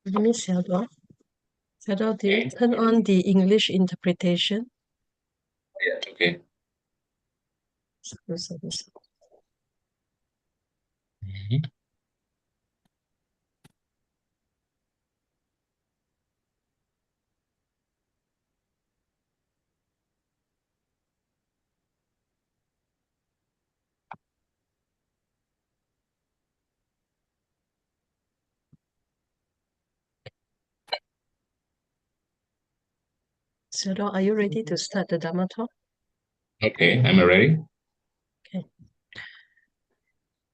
Miss Xiaodong, do you turn on the English interpretation? Yeah, okay. Xiaodong, are you ready to start the Dhamma talk? Okay, I'm ready. Okay.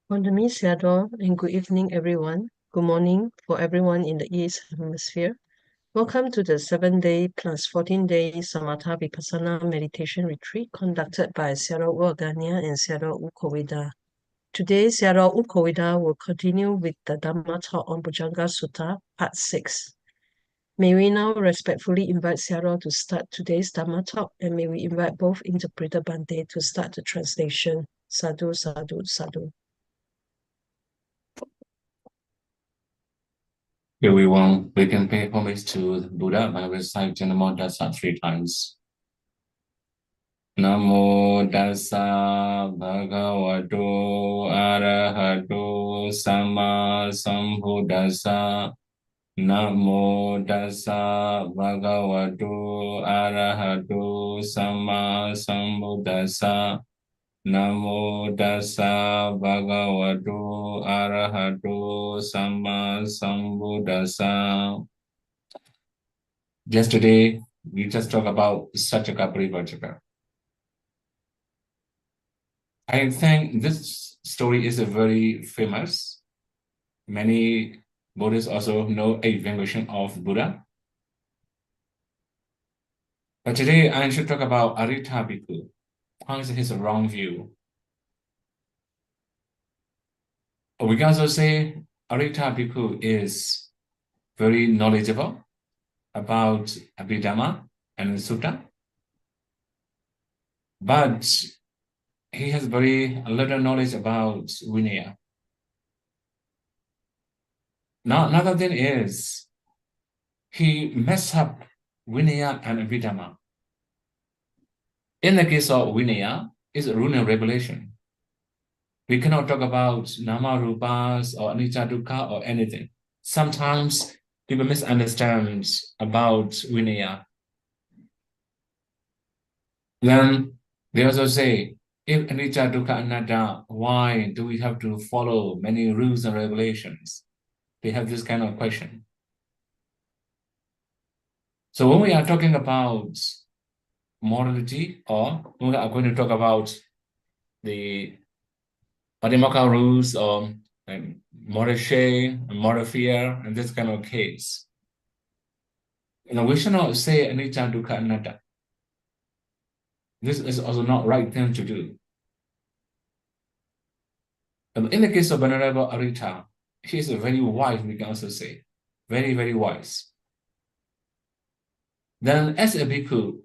On the Miss Xiaodong, and good evening, everyone. Good morning for everyone in the East Hemisphere. Welcome to the 7-day plus 14-day Samatha-Vipassanā Meditation Retreat conducted by Sayadaw U Aganya and Sayadaw U Kovida. Today, Sayadaw U Kovida will continue with the Dhamma talk on Bojjhanga Sutta, Part 6. May we now respectfully invite Sayadaw to start today's Dhamma talk, and may we invite both interpreter Bante to start the translation. Sadhu, sadhu, sadhu. Everyone, we can pay homage to Buddha by reciting Namo Tassa 3 times. Namo Tassa Bhagavato Arahato Sama Sambuddhassa. Namo Tassa Bhagavato Arahato Sama Sambuddhassa. Namo Tassa Bhagavato Arahato Sama Sambuddhassa. Yesterday, we just talked about Satyaka Parivajaka. I think this story is a very famous. Many Buddhists also know a version of Buddha. But today, I should talk about Arita Bhikkhu. How is his wrong view? We can also say Arita Bhikkhu is very knowledgeable about Abhidhamma and Sutta, but he has very little knowledge about Vinaya. Now, another thing is he messed up Vinaya and Abhidhamma. In the case of Vinaya, it's a rule and regulation. We cannot talk about Nama Rupas or Anicca Dukkha or anything. Sometimes people misunderstand about Vinaya. Then they also say, if Anicca Dukkha Anatta, why do we have to follow many rules and regulations? They have this kind of question. So when we are talking about morality, or we are going to talk about the Patimokkha rules or moral shame, moral fear, and this kind of case, we should not say anicca dukkha anatta. This is also not right thing to do. In the case of Venerable Arita, she is very wise, we can also say. Very, very wise. Then as a bhikkhu,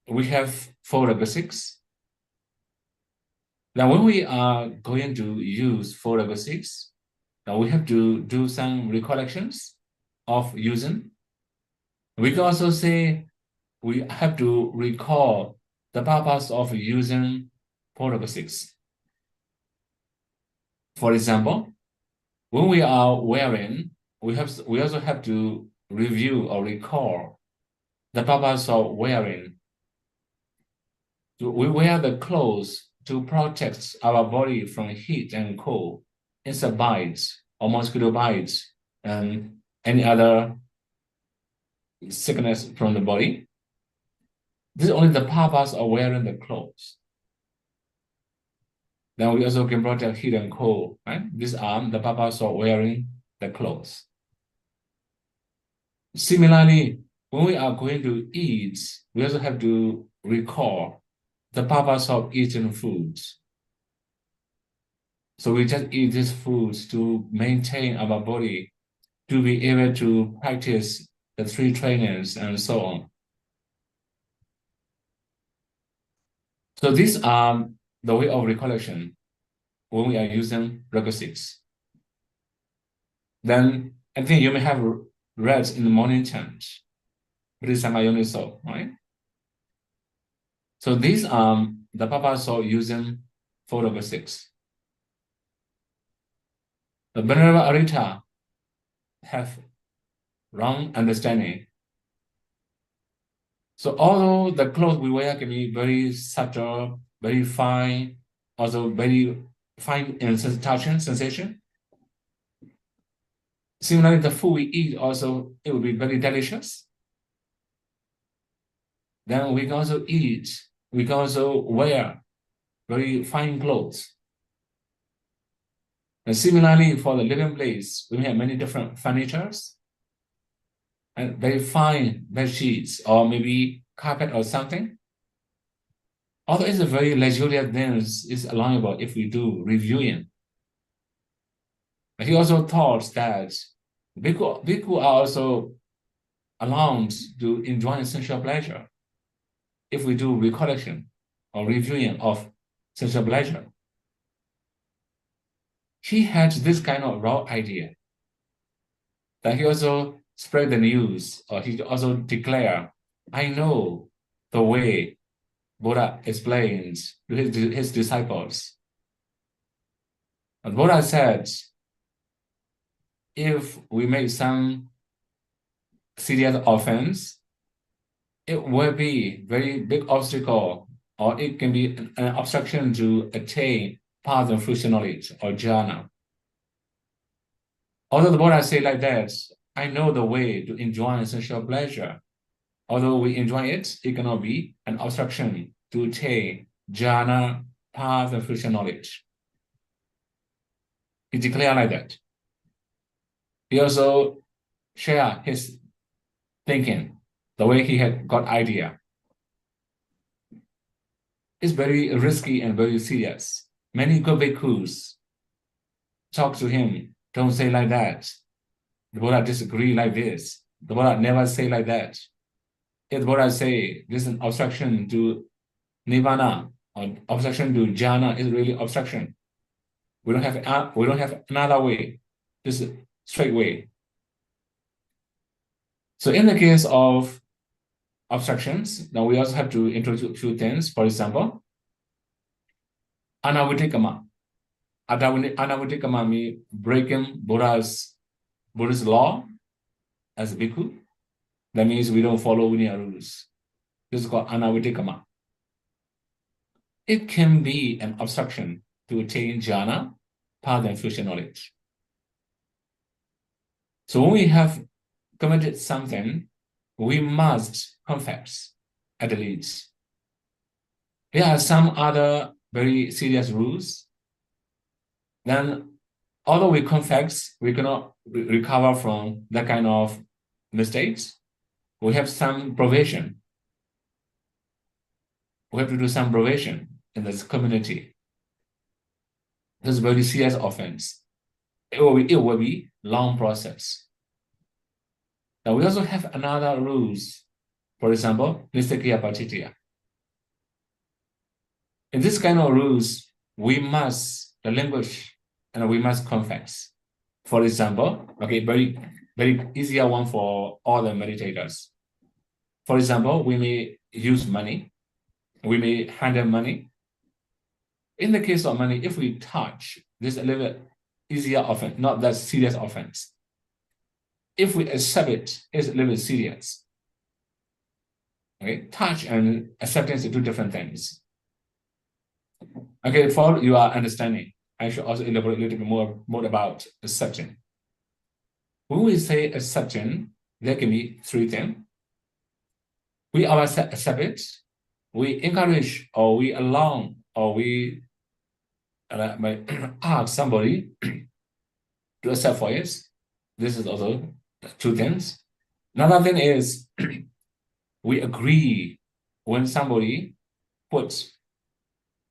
we have 4 basics. Now when we are going to use 4 basics, now we have to do some recollections of using. We can also say we have to recall the purpose of using 4 basics. For example, when we are wearing, we also have to review or recall the purpose of wearing. So we wear the clothes to protect our body from heat and cold, insect bites or mosquito bites, and any other sickness from the body. This is only the purpose of wearing the clothes. Then we also can protect heat and cold, right? These are the purpose of wearing the clothes. Similarly, when we are going to eat, we also have to recall the purpose of eating foods. So we just eat these foods to maintain our body, to be able to practice the 3 trainings and so on. So these are the way of recollection when we are using requisites. Then I think you may have read in the morning chant, Bojjhanga Yoniso, right? So these the Papa saw using 4/6. The Venerable Arita have wrong understanding. So although the clothes we wear can be very subtle, very fine, also very fine in touching sensation, similarly the food we eat also, it will be very delicious. Then we can also eat, we can also wear very fine clothes. And similarly for the living place, we have many different furnitures and very fine bed sheets or maybe carpet or something. Although it's a very luxurious thing, it's allowable if we do reviewing. But he also taught that bhikkhu are also allowed to enjoy sensual pleasure if we do recollection or reviewing of sensual pleasure. He had this kind of raw idea that he also spread the news, or he also declared, I know the way Buddha explains to his disciples. But Buddha said, if we make some serious offense, it will be very big obstacle, or it can be an obstruction to attain path and fruition knowledge or jhana. Although the Buddha say like that, I know the way to enjoy sensual pleasure. Although we enjoy it, it cannot be an obstruction to attain jhana, path and fruition knowledge. He declared like that. He also shared his thinking, the way he had got idea. It's very risky and very serious. Many good bhikkhus talk to him, don't say like that. The Buddha disagree like this. The Buddha never say like that. If the Buddha say this is an obstruction to nibbana or obstruction to jhana, is really obstruction. We don't have another way. This is a straight way. So in the case of obstructions, now we also have to introduce a few things. For example, anavitikama. Anavitikama means breaking Buddha's law as a bhikkhu. That means we don't follow any rules. This is called anavitikama. It can be an obstruction to attain jhana, path and fruition knowledge. So when we have committed something, we must confess at least. There are some other very serious rules. Then, although we confess, we cannot recover from that kind of mistakes. We have some provision. We have to do some provision in this community. This is very serious offense. It will be long process. Now we also have another rules. For example, nistakya patitya. In this kind of rules, we must relinquish and we must confess. For example, okay, very easier one for all the meditators. For example, we may use money. We may handle money. In the case of money, if we touch, this is a little bit easier offense, not that serious offense. If we accept it, it's a little bit serious. Okay, touch and acceptance are two different things. Okay, for your understanding, I should also elaborate a little bit more about accepting. When we say accepting, there can be three things. We ourselves accept it, we encourage or we allow or we ask somebody to accept for it. This is also two things. Another thing is we agree when somebody puts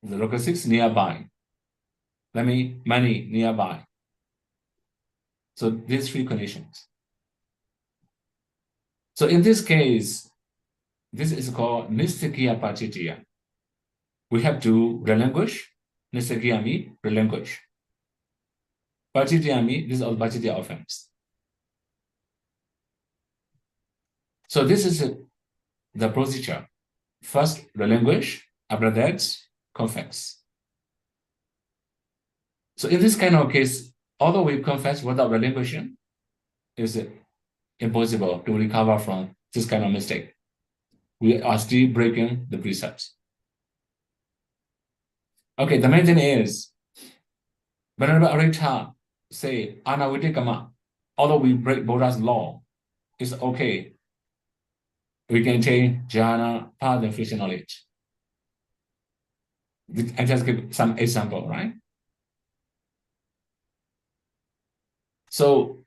the local 6 nearby. Let me money nearby. So these three conditions. So in this case, this is called nistakya patitya. We have to relinquish. Nistakya means relinquish. Patitya means this is all patitya offense. So this is the procedure. First, relinquish, after that, confess. So in this kind of case, although we confess without relinquishing, it's impossible to recover from this kind of mistake. We are still breaking the precepts. Okay, the main thing is, Venerable Arita say, Anavitikama, although we break Buddha's law, it's okay. We can change jhana, path, and future knowledge. I just give some example, right? So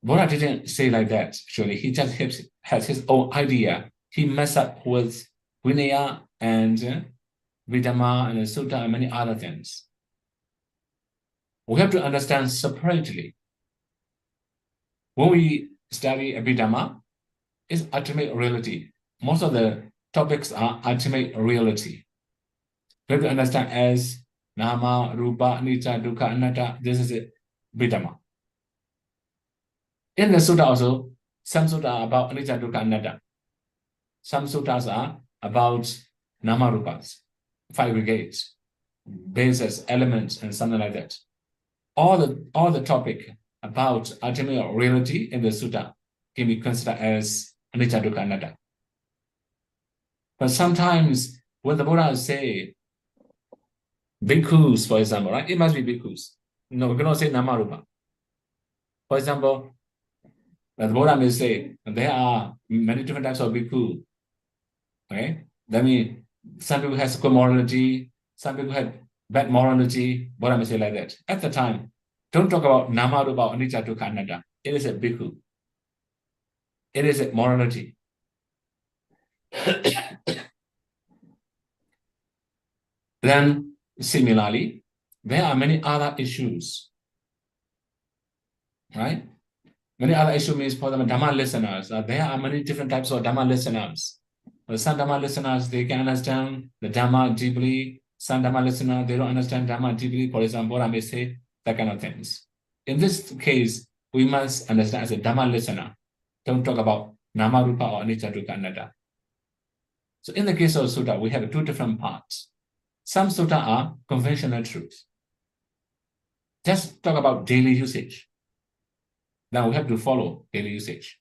Buddha didn't say like that, actually. He just has his own idea. He messed up with Vinaya and Vidama and Sutta and many other things. We have to understand separately. When we study Abhidhamma, it's ultimate reality. Most of the topics are ultimate reality. We have to understand as Nama, Rupa, Anicca, Dukkha, Anatta. This is it, Abhidhamma. In the Sutta also, some Sutta are about Anicca, Dukkha, Anatta. Some Suttas are about Nama Rupas, 5 aggregates, bases, elements, and something like that. All the topic about ultimate reality in the Sutta can be considered as Anicca, Dukkha, Anatta. But sometimes when the Buddha say bhikkhus, for example, right? It must be bhikkhus. No, we cannot say Namarupa. For example, the Buddha may say there are many different types of bhikkhu. Okay? That means some people have good morality, some people have bad morality. Buddha may say like that. At the time, don't talk about Namarupa, Anicca, Dukkha, Anatta. It is a bhikkhu. It is a morality. Then, similarly, there are many other issues, right? Many other issues means for the Dhamma listeners. There are many different types of Dhamma listeners. Some Dhamma listeners, they can understand the Dhamma deeply. Some Dhamma listeners, they don't understand Dhamma deeply. For example, I may say that kind of things. In this case, we must understand as a Dhamma listener. Don't talk about Nama Rupa or Anicca, Dukkha, Anatta. So in the case of Sutta, we have 2 different parts. Some Sutta are conventional truths. Just talk about daily usage. Now we have to follow daily usage.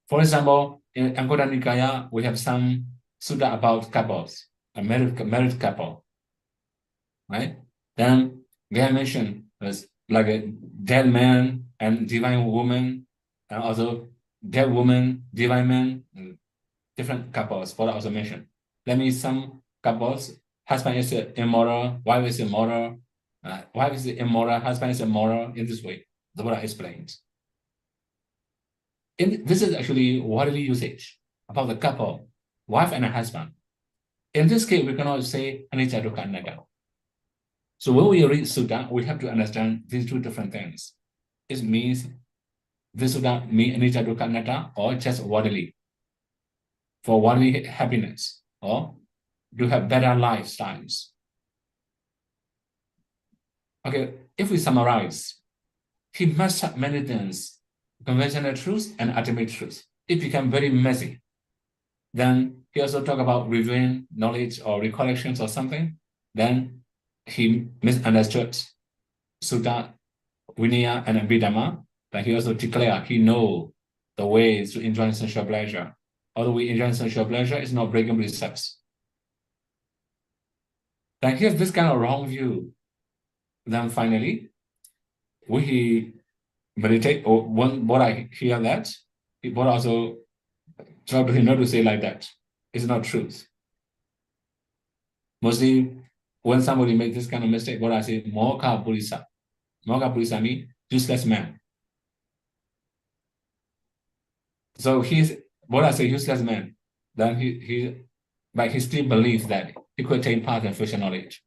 For example, in Anguttara Nikaya, we have some sutta about couples, a married couple, right? Then they are mentioned as like a dead man and divine woman, and also dead woman, divine man, different couples. Buddha also mentioned. That means some couples, husband is immoral, wife is immoral, wife is immoral, husband is immoral. In this way, the Buddha explains. This is actually worldly usage about the couple, wife and a husband. In this case, we cannot say Anicca, Dukkha, Anatta. So when we read Sutta, we have to understand these 2 different things. It means this Sutta means Anicca, Dukkha, Anatta, or just worldly, for worldly happiness, or to have better lifestyles. Okay, if we summarize, he must have many things, conventional truth and ultimate truth. It became very messy. Then he also talk about reviewing knowledge or recollections or something. Then he misunderstood Sutta, Vinaya, and Abhidhamma. But he also declared he knows the ways to enjoy sensual pleasure. Although we enjoy sensual pleasure, it's not breaking precepts. Then here's this kind of wrong view. Then finally, we meditate, or when I hear that, Buddha also try to not to say like that. It's not truth. Mostly, when somebody makes this kind of mistake, Buddha say, Mokkha Purisa. Mokkha Purisa means useless man. So Buddha say useless man. Then but he still believes that he could take part in future knowledge.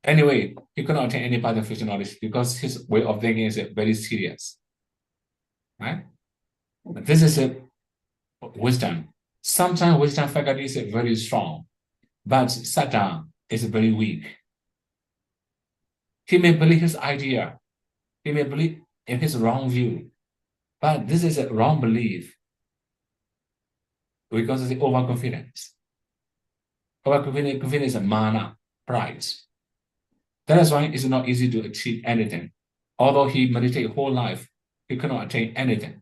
Anyway, he could not attain any part of future knowledge because his way of thinking is very serious. Right? This is a wisdom. Sometimes wisdom faculty is very strong, but saddha is very weak. He may believe his idea. He may believe in his wrong view, But this is a wrong belief because it's overconfidence. Overconfidence is a mana, pride. That is why it's not easy to achieve anything. Although he meditated whole life, he cannot attain anything.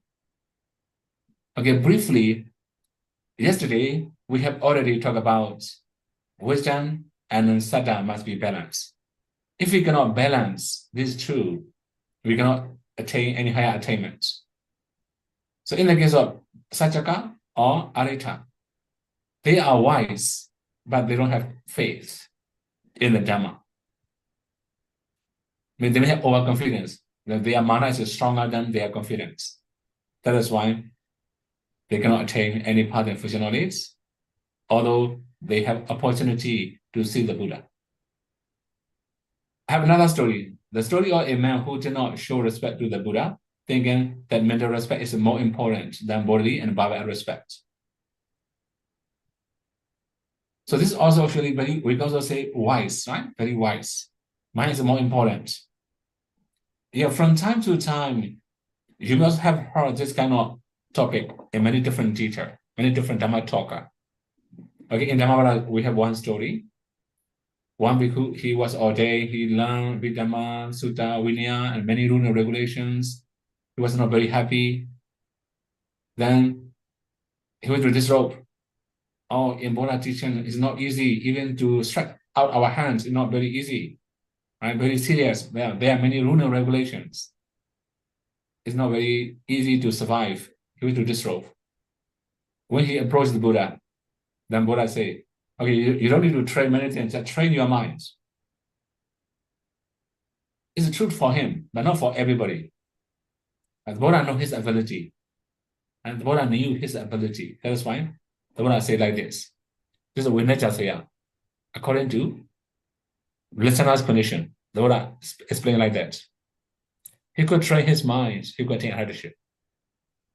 Okay, briefly, yesterday we have already talked about wisdom and saddha must be balanced. If we cannot balance these two, we cannot attain any higher attainment. So in the case of Sajjaka or Arita, they are wise, but they don't have faith in the Dhamma. I mean, they may have overconfidence. Their mana is stronger than their confidence. That is why they cannot attain any path and future knowledge, although they have opportunity to see the Buddha. I have another story. The story of a man who did not show respect to the Buddha, thinking that mental respect is more important than bodily and bhava respect. So this is also actually very, we can also say wise, right? Very wise. Mine is more important. Yeah, from time to time, you must have heard this kind of topic in many different teachers, many different Dhamma talker. Okay, in Dhamma we have one story. One bhikkhu, he was ordained, he learned Vietnamese, Sutta, Vinaya, and many rules and regulations. He was not very happy. Then he went to this rope. Oh, in Buddha teaching, it's not easy even to stretch out our hands. It's not very easy, right? Very serious. There are many rules and regulations. It's not very easy to survive. He went to this rope. When he approached the Buddha, then Buddha say, okay, you don't need to train many things, just train your mind. It's the truth for him, but not for everybody. And the Buddha knows his ability. And the Buddha knew his ability. That is why the Buddha said like this. This is Vinaya. According to listener's condition, the Buddha explained like that. He could train his mind, he could attain leadership.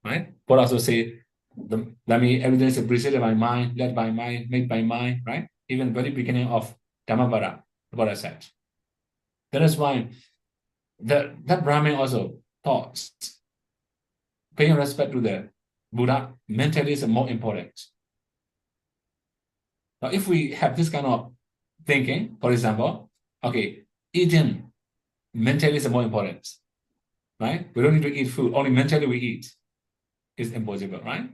Right? Buddha also say, let me evidence preceded by mind, led by mind, made by mind, right? Even very beginning of Dhammavada, the Buddha said. That is why that Brahmin also thought paying respect to the Buddha mentally is more important. Now, if we have this kind of thinking, for example, okay, eating mentally is more important, right? We don't need to eat food, only mentally we eat. Is impossible, right?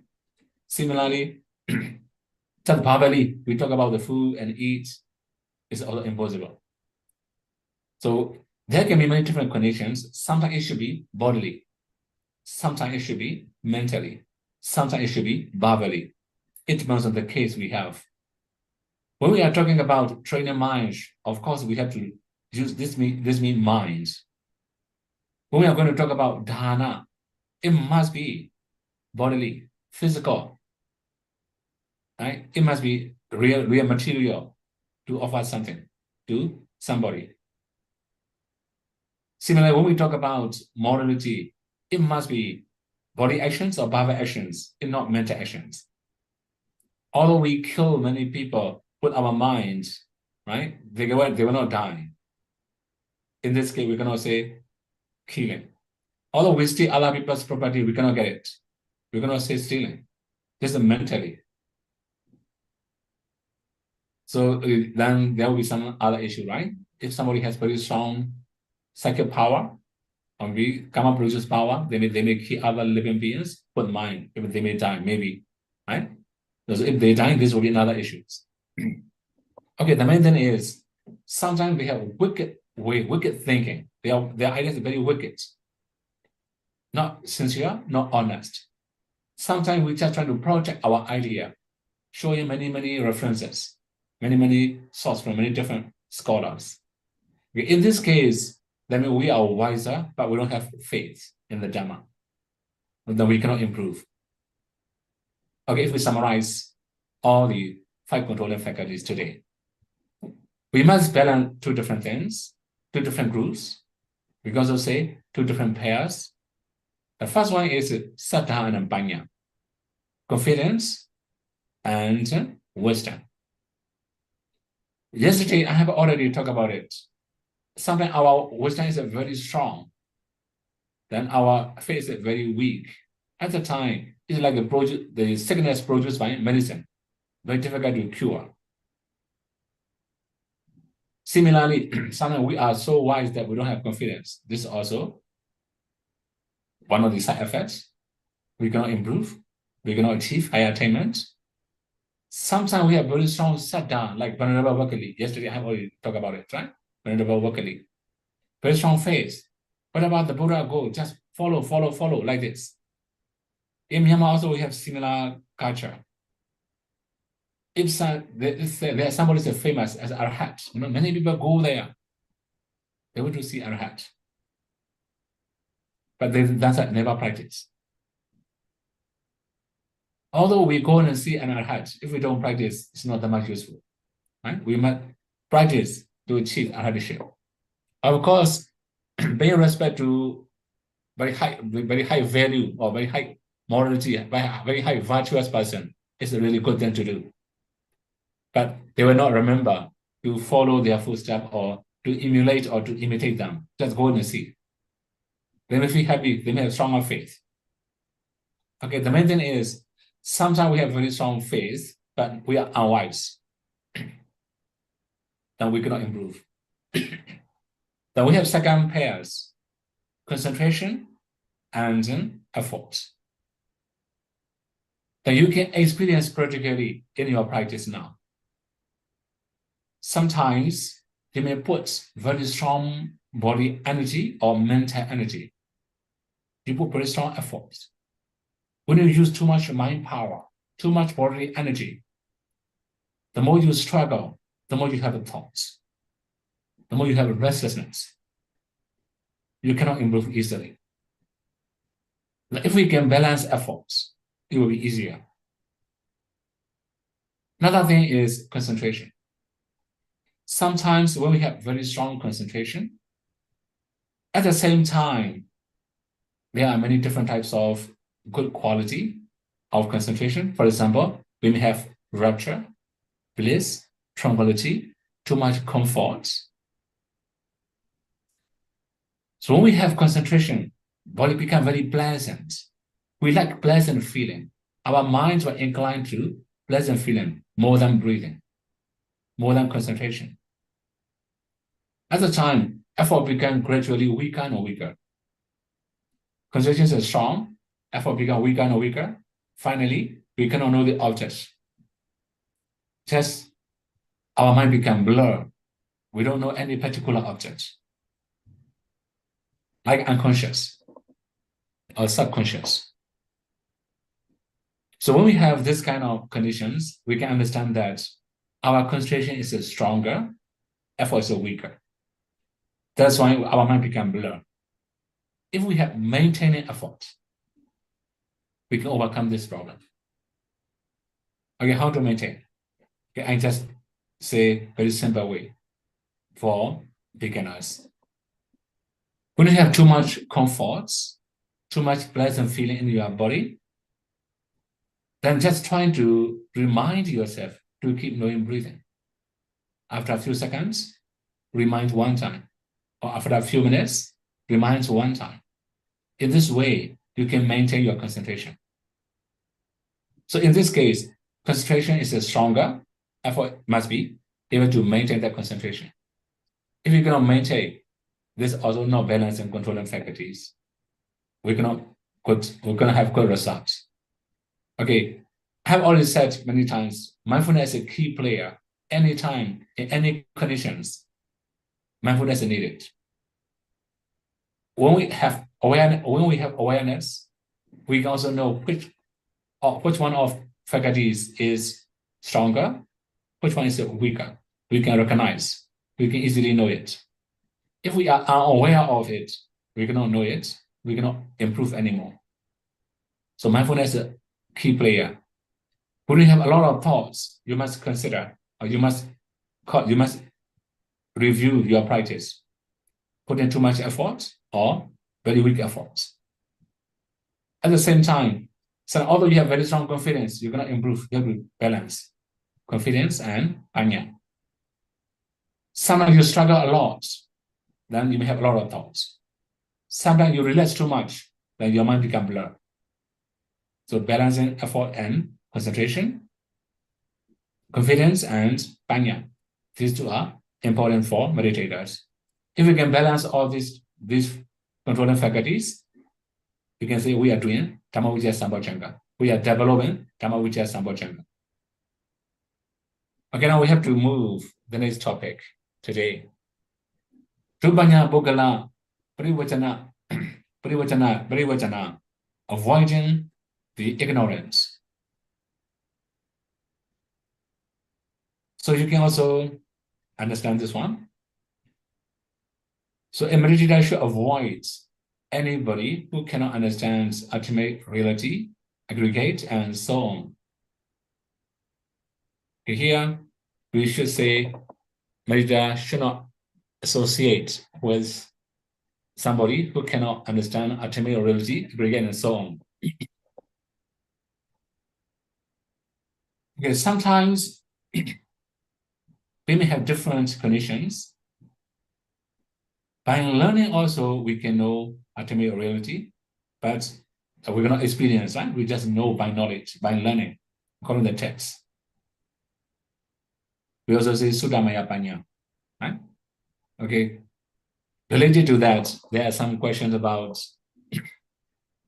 Similarly, just verbally, we talk about the food and eat, is also impossible. So there can be many different conditions. Sometimes it should be bodily. Sometimes it should be mentally. Sometimes it should be verbally. It depends on the case we have. When we are talking about training minds, of course, we have to use this means minds. When we are going to talk about dharana, it must be bodily, physical, right? It must be real material to offer something to somebody. Similarly, when we talk about morality, it must be body actions or bhava actions, and not mental actions. Although we kill many people with our minds, right? They will not die. In this case, we cannot say killing. Although we steal other people's property, we cannot get it. We cannot say stealing. This is mentally. So then there will be some other issue, right? If somebody has very strong psychic power, and we come up with this power, they may kill other living beings with mind. If they may die, maybe, right? So if they die, this will be another issue. Okay, the main thing is sometimes we have wicked thinking. Their ideas are very wicked, not sincere, not honest. Sometimes we just try to project our idea, showing many references, many sources from many different scholars. Okay, in this case, that means we are wiser, but we don't have faith in the Dhamma. Then we cannot improve. Okay, if we summarize all the 5 controlling faculties today, we must balance 2 different things, 2 different groups. We can also say 2 different pairs. The first one is saddha and panya, confidence and wisdom. Yesterday, I have already talked about it. Sometimes our wisdom is very strong, then our faith is very weak. At the time, it's like the sickness produced by medicine, very difficult to cure. Similarly, sometimes we are so wise that we don't have confidence. This is also one of the side effects. We cannot improve. We cannot achieve higher attainment. Sometimes we have very strong shutdown, like Venerable Kovida. Yesterday, I have already talked about it, right? Venerable Kovida. Very strong faith. What about the Buddha go? Just follow, like this. In Myanmar also, we have similar culture. If somebody is famous as Arhat, many people go there. They want to see Arhat. But that's never practice. Although we go and see an Arhat, if we don't practice, it's not that much useful. Right? We must practice to achieve Arhatship. Of course, paying respect to very high value or very high morality, very high virtuous person is a really good thing to do. But they will not remember to follow their footsteps or to emulate or to imitate them. Just go and see. They may feel happy, they may have stronger faith. Okay, the main thing is sometimes we have very strong faith, but we are unwise. Then we cannot improve. Then we have second pairs, concentration and effort. Then you can experience practically in your practice now. Sometimes you may put very strong body energy or mental energy. You put very strong effort. When you use too much mind power, too much body energy, the more you struggle, the more you have thoughts, the more you have restlessness. You cannot improve easily. If we can balance efforts, it will be easier. Another thing is concentration. Sometimes when we have very strong concentration, at the same time, there are many different types of good quality of concentration. For example, we may have rapture, bliss, tranquility, too much comfort. So when we have concentration, body becomes very pleasant. We like pleasant feeling. Our minds are inclined to pleasant feeling more than breathing, more than concentration. At the time, effort becomes gradually weaker and weaker. Concentration is strong, effort becomes weaker and weaker. Finally, we cannot know the objects. Just our mind becomes blurred. We don't know any particular object, like unconscious or subconscious. So when we have this kind of conditions, we can understand that our concentration is stronger, effort is weaker. That's why our mind becomes blurred. If we have maintaining effort, we can overcome this problem. Okay, how to maintain? Okay, I just say very simple way for beginners. When you have too much comfort, too much pleasant feeling in your body, then just trying to remind yourself to keep knowing breathing. After a few seconds, remind one time. Or after a few minutes, remind one time. In this way, you can maintain your concentration. So in this case, concentration is stronger, effort must be able to maintain that concentration. If you cannot maintain, this also not balance and controlling faculties. We're gonna have good results. Okay, I have already said many times, mindfulness is a key player. Anytime, in any conditions, mindfulness is needed. When we have awareness, we can also know which one of faculties is stronger, which one is weaker. We can recognize. We can easily know it. If we are unaware of it, we cannot know it. We cannot improve anymore. So mindfulness is a key player. When you have a lot of thoughts, you must consider, or you must review your practice. Put in too much effort or very weak efforts. At the same time, so although you have very strong confidence, you're going to improve. You have to balance confidence and panya. Sometimes you struggle a lot, then you may have a lot of thoughts. Sometimes you relax too much, then your mind becomes blurred. So balancing effort and concentration, confidence and panya. These two are important for meditators. If we can balance all these controlling faculties, you can say we are doing Dhamma-vicaya Sambhojjhanga. We are developing Dhamma-vicaya Sambhojjhanga. Okay, now we have to move the next topic today. Rupanya Bogala Parivachana, avoiding the ignorance. So you can also understand this one. So a meditator should avoid anybody who cannot understand ultimate reality, aggregate, and so on. Okay, here, we should say meditator should not associate with somebody who cannot understand ultimate reality, aggregate, and so on. Okay, sometimes we may have different conditions. By learning also, we can know ultimate reality, but we cannot experience, right? We just know by knowledge, by learning, according to the text. We also say Sudamaya Panya, right? Okay. Related to that, there are some questions about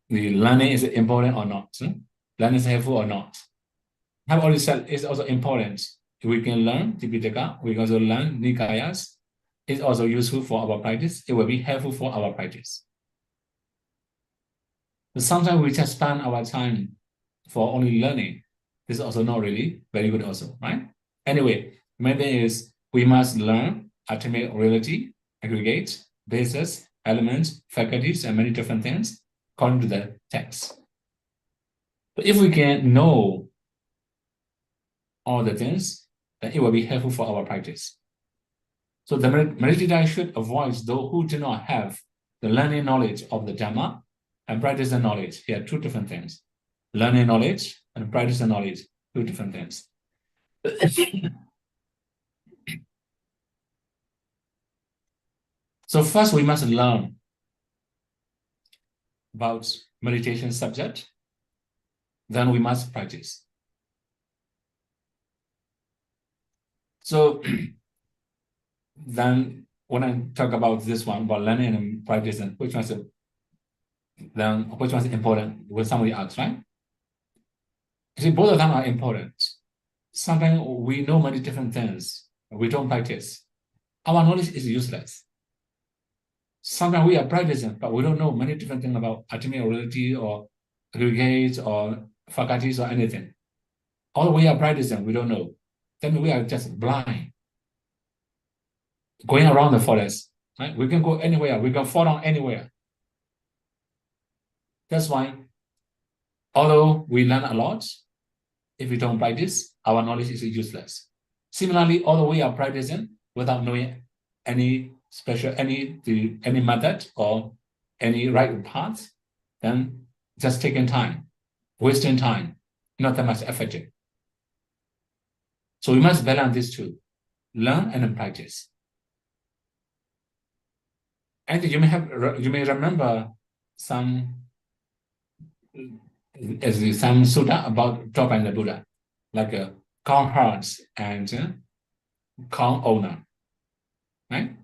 the learning is important or not? Learning is helpful or not? I have already said it's also important. If we can learn Tipitaka, we can also learn Nikayas. It's also useful for our practice. It will be helpful for our practice. But sometimes we just spend our time for only learning. This is also not really very good also, right? Anyway, main thing is we must learn ultimate reality, aggregate, basis, elements, faculties, and many different things according to the text. But if we can know all the things, then it will be helpful for our practice. So the meditator should avoid those who do not have the learning knowledge of the Dhamma and practice the knowledge. Here are two different things. Learning knowledge and practice the knowledge, two different things. So first we must learn about meditation subject. Then we must practice. So then when I talk about this one, about learning and practicing, which one is important? Will somebody ask, right? See, both of them are important. Sometimes we know many different things. We don't practice. Our knowledge is useless. Sometimes we are practicing, but we don't know many different things about ultimate reality or aggregates or faculties or anything. All we are practicing, we don't know. Then we are just blind. Going around the forest, right? We can go anywhere. We can fall down anywhere. That's why, although we learn a lot, if we don't practice, our knowledge is useless. Similarly, although we are practicing without knowing any special, any method or any right path, then just taking time, wasting time, not that much effective. So we must balance these two, learn and then practice. And you may remember some sutta about Drop and the Buddha, like a calm hearts and calm owner, right?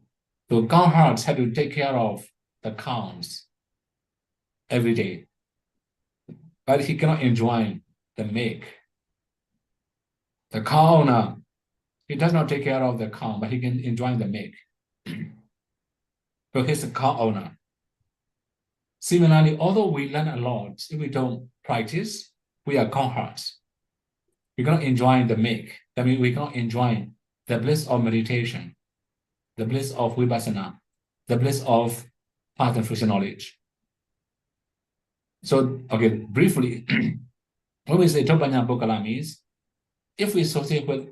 So calm hearts have to take care of the calms every day, but he cannot enjoy the make. The calm owner, he does not take care of the calm, but he can enjoy the make. So he's a calm owner. Similarly, although we learn a lot, if we don't practice, we are calm hearts. We cannot enjoy the make. That means we cannot enjoy the bliss of meditation, the bliss of vipassana, the bliss of path and fruition knowledge. So, okay, briefly, when we say Topanya Bokala means if we associate with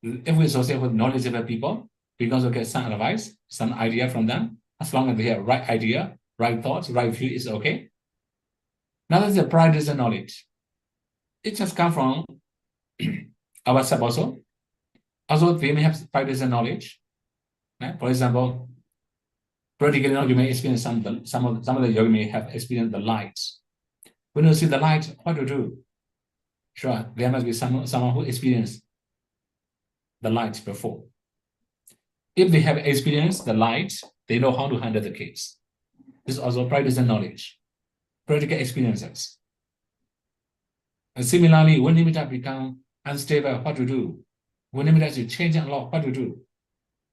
knowledgeable people, we can also get some advice, some idea from them. As long as they have right idea, right thoughts, right view is okay. Now that's the practice and knowledge. It just comes from ourselves also. Also, they may have practice and knowledge. Right? For example, Practically, you may experience some of the yogi may have experienced the light. When you see the light, what to do? Sure, there must be someone who experienced the light before. If they have experienced the light, they know how to handle the case. This is also practice and knowledge, practical experiences. And similarly, when nimitta become unstable, what to do? When nimitta is changing a lot, what to do?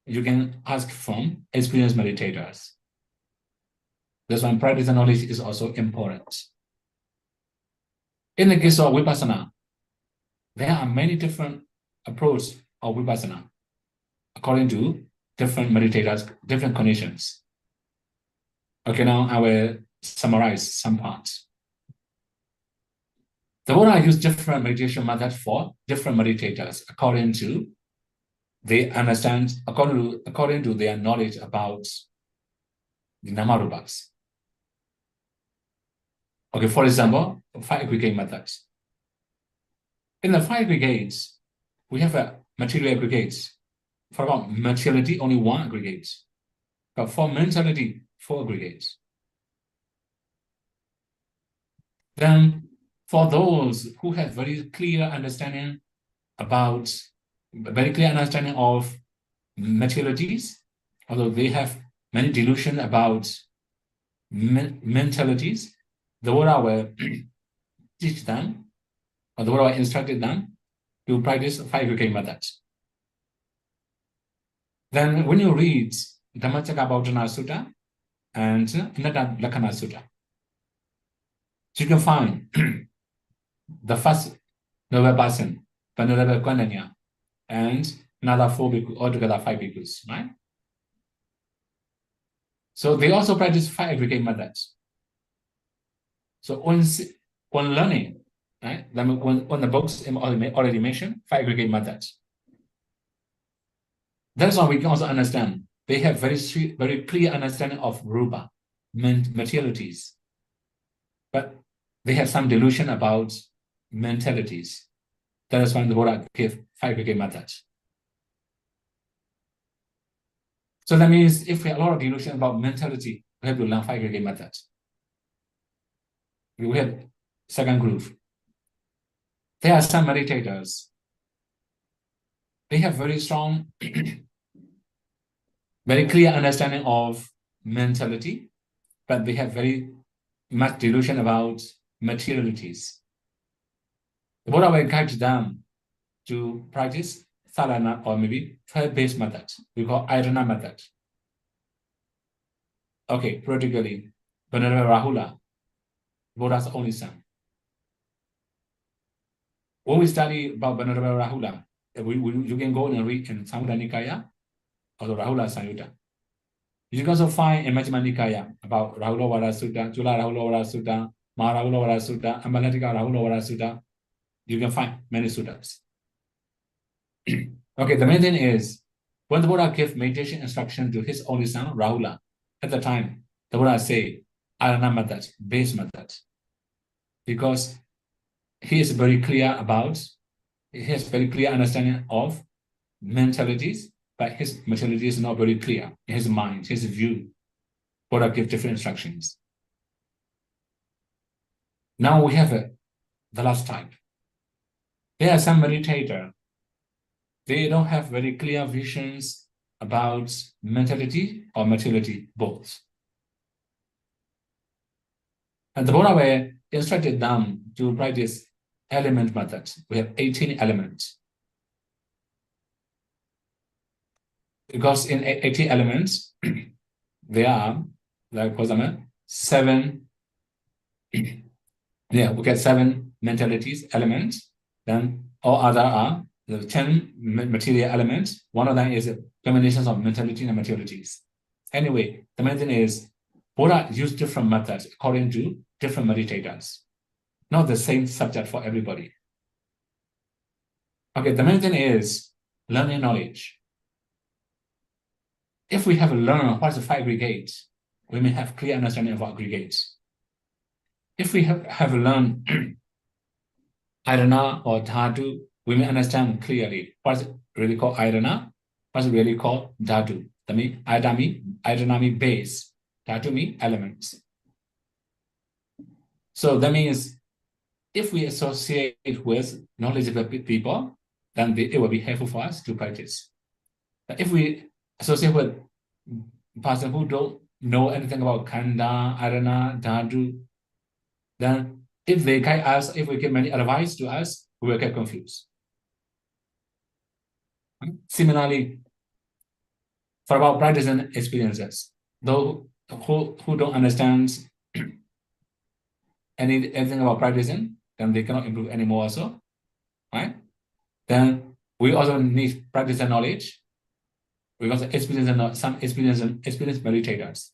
You can ask from experienced meditators. That's why practice and knowledge is also important. In the case of Vipassana, there are many different approaches of Vipassana according to different meditators, different conditions. Okay, now I will summarize some parts. The Buddha used different meditation methods for different meditators according to they understand, according to their knowledge about the Namarupas. Okay, for example, 5 aggregate methods. In the 5 aggregates, we have a material aggregates. For about materiality, only 1 aggregate. But for mentality, 4 aggregates. Then for those who have very clear understanding of materialities, although they have many delusions about mentalities, the Buddha will teach them, or the Buddha will instructed them to practice 5 aggregate methods. Then when you read Dhammacakkappavattana Sutta and Anatta Lakkhana Sutta, you can find the first noble person, Venerable Kovida, and another 4 bhikkhus, altogether 5 bhikkhus, right? So they also practice 5 aggregate methods. So when learning, right? When the books already mentioned 5 aggregate methods. That's why we can also understand they have very clear understanding of rupa, materialities, but they have some delusion about mentalities. That is why the Buddha gave 5 aggregate methods. So that means if we have a lot of delusion about mentality, we have to learn 5 aggregate methods. We have second group. There are some meditators. They have very strong, very clear understanding of mentality, but they have very much delusion about materialities. The Buddha will guide them to practice Thalana or maybe 12-based method. We call Ayatana method. Okay, practically, Venerable Rahula, Buddha's only son. When we study about Venerable Rahula, you can go and read in Samudra Nikaya or the Rahula Samyutta. You can also find in Majjhima Nikaya about Rahula Vara Sutta, Chula Rahula Vara Sutta, Maharahula Vara Sutta, Ambalatika Rahula Vara Sutta. You can find many suttas. Okay, the main thing is, when the Buddha gave meditation instruction to his only son, Rahula, at the time, the Buddha say, Ayatana method, base method. Because he is very clear he has very clear understanding of mentalities, but his mentality is not very clear in his mind, his view. Buddha give different instructions. Now we have the last type. There are some meditator. They don't have very clear visions about mentality or materiality, both. And the Buddha will instructed them to practice element methods. We have 18 elements. Because in 18 elements, there are, like for example, 7, we get 7 mentalities, elements. Then all other are the 10 material elements. One of them is combinations of mentality and materialities. Anyway, the main thing is Buddha used different methods according to different meditators. Not the same subject for everybody. Okay, the main thing is learning knowledge. If we have learned what is the 5 aggregates, we may have clear understanding of aggregates. If we have learned Ayatana or Dhatu, we may understand clearly what is really called Ayatana what's really called dhatu. That means adami base. Dhatu means elements. So that means if we associate with knowledgeable people, then it will be helpful for us to practice. But if we associate with person who don't know anything about khanda, arana, dhatu, then if they guide us, if we give many advice to us, we will get confused. Similarly, for our practice and experiences, those who don't understand anything about practicing, then they cannot improve anymore also, right? Then we also need practice and knowledge. We also experience and some experience meditators.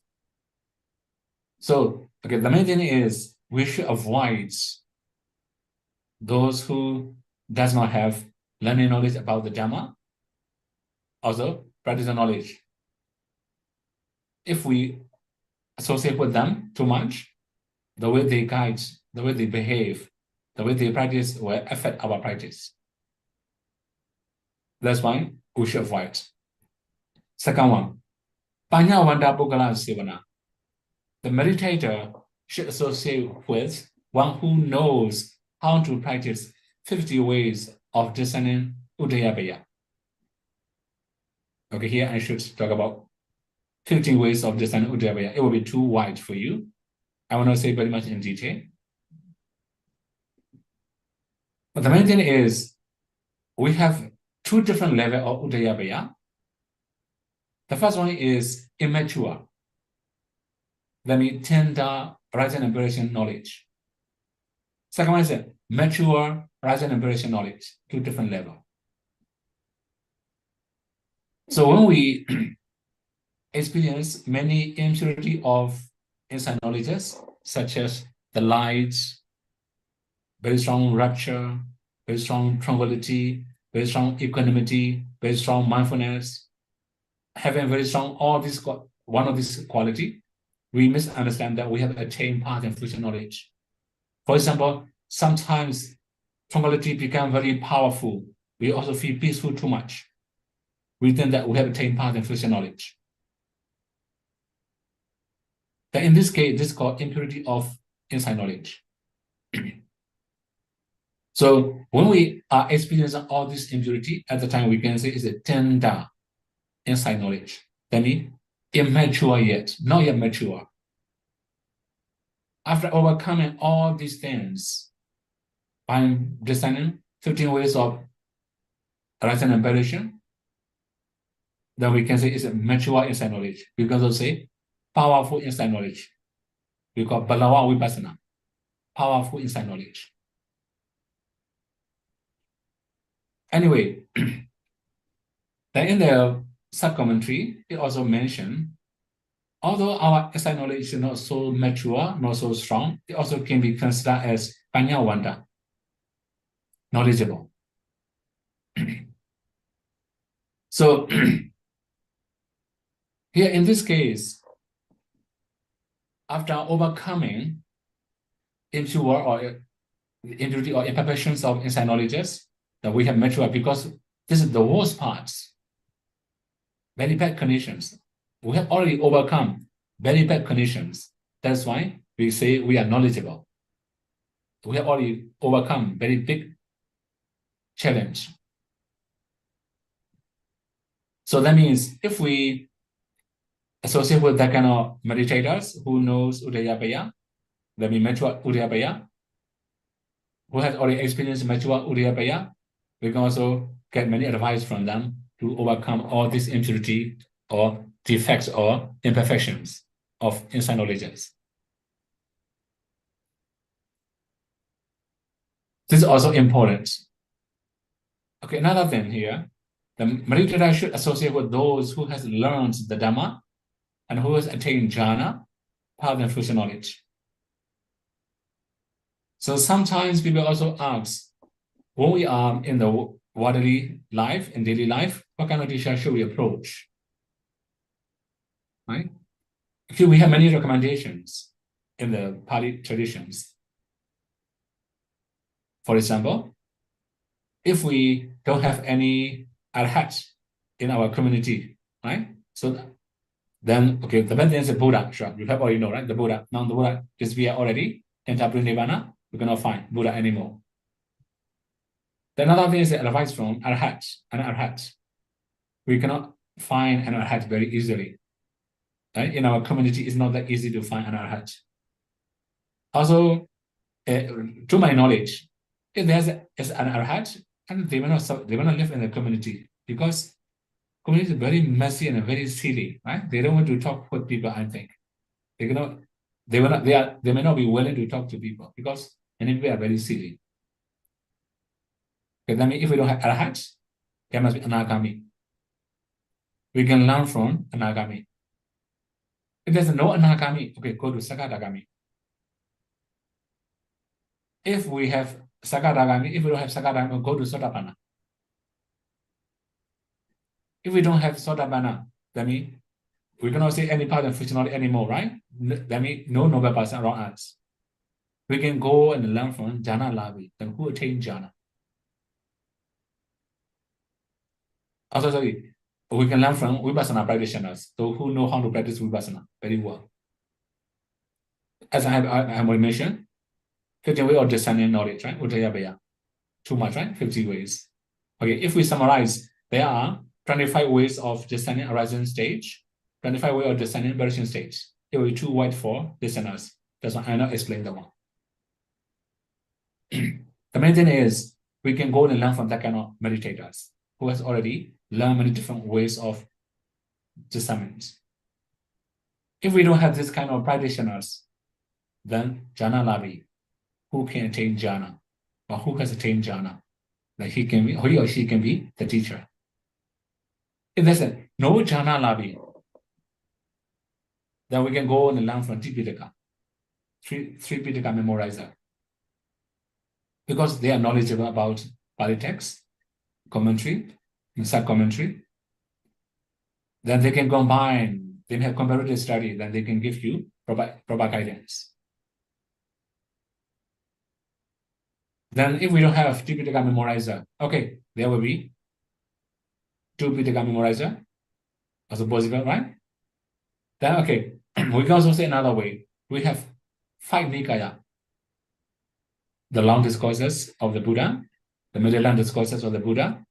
So, okay, the main thing is we should avoid those who does not have learning knowledge about the Dhamma, also practice and knowledge. If we associate with them too much, the way they guide, the way they behave, the way they practice will affect our practice. That's why we should avoid. Second one, Panya Vanda Pugala Sivana. The meditator should associate with one who knows how to practice 50 ways of discerning Udayabaya. Okay, here I should talk about 15 ways of discerning Udayabaya. It will be too wide for you. I will not say very much in detail. But the main thing is, we have two different levels of Udayabaya. The first one is immature. That means tender rising and liberation knowledge. Second one is mature rising and liberation knowledge, two different levels. So when we experience many impurity of inside knowledges, such as the lights, very strong rapture, very strong tranquility, very strong equanimity, very strong mindfulness, having very strong all these one of these quality, we misunderstand that we have attained path and fruition knowledge. For example, sometimes tranquility become very powerful. We also feel peaceful too much. We think that we have attained path and fruition knowledge. But in this case, this is called impurity of inside knowledge. So when we are experiencing all this impurity, at the time we can say it's a tender inside knowledge. That means immature yet, not yet mature. After overcoming all these things, by discerning 15 ways of rising and liberation, then we can say it's a mature inside knowledge. We can also say powerful inside knowledge. We call Balawa Vipassana, powerful inside knowledge. Anyway, then in the sub-commentary, it also mentioned, although our inside knowledge is not so mature, not so strong, it also can be considered as Panya Vanda, knowledgeable. So here in this case, after overcoming impure or impurity or imperfections of inside knowledges, that we have matured, because this is the worst parts, very bad conditions. We have already overcome very bad conditions. That's why we say we are knowledgeable. We have already overcome very big challenge. So that means if we associate with that kind of meditators who knows Udayabaya, that means mature Udayabaya, who has already experienced mature Udayabaya, we can also get many advice from them to overcome all this impurity or defects or imperfections of inside knowledges. This is also important. Okay, another thing here, the meditator should associate with those who has learned the Dhamma and who has attained jhana, path and fruition knowledge. So sometimes people also ask, when we are in the worldly life, in daily life, what kind of teacher should we approach? Right? Actually, we have many recommendations in the Pali traditions. For example, if we don't have any arhat, in our community, right? So then, okay, the best thing is the Buddha, sure, you have already know, right? The Buddha. Now the Buddha disappeared already. Enter Nirvana, we cannot find Buddha anymore. The another thing is the advice from Arhat and Arhat. We cannot find an Arhat very easily. Right? In our community, it's not that easy to find an Arhat. Also, to my knowledge, if there's an Arhat, and they will not live in the community because community is very messy and very silly, right? They don't want to talk with people, I think. They may not be willing to talk to people because many people are very silly. Okay, that means if we don't have Arhats, there must be Anagami. We can learn from Anagami. If there's no Anagami, okay, go to Sakadagami. If we have Sakadagami, if we don't have Sakadagami, go to Sotapanna. If we don't have Sotapanna, that means we cannot say any part of functionality anymore, right? That means no noble person around us. We can go and learn from Jhana Lavi, then who attain Jhana. Also, sorry, we can learn from Vipassana practitioners, those who know how to practice Vipassana very well. As I have already mentioned, 15 ways of discerning knowledge, right? Uttaya too much, right? 50 ways. Okay, if we summarize, there are 25 ways of discerning arising stage, 25 ways of discerning liberation stage. It will be too wide for listeners. That's why I not explain that one. The main thing is we can go and learn from that kind of meditators who has already learned many different ways of discernment. If we don't have this kind of practitioners, then Jhana Lavi, who can attain Jhana, or who has attained Jhana, like he or she can be the teacher. If there's no Jhana Lavi, then we can go and learn from Tripitaka, three Pitaka memorizer, because they are knowledgeable about Pali text, commentary, and sub-commentary. Then they can combine, they have comparative study, then they can give you proper guidance. Then if we don't have Tripitaka memorizer, okay, there will be 2 Pitaka memorizer, also possible, right? Then, okay, we can also say another way. We have 5 Nikaya. The long discourses of the Buddha, the middle-long discourses of the Buddha,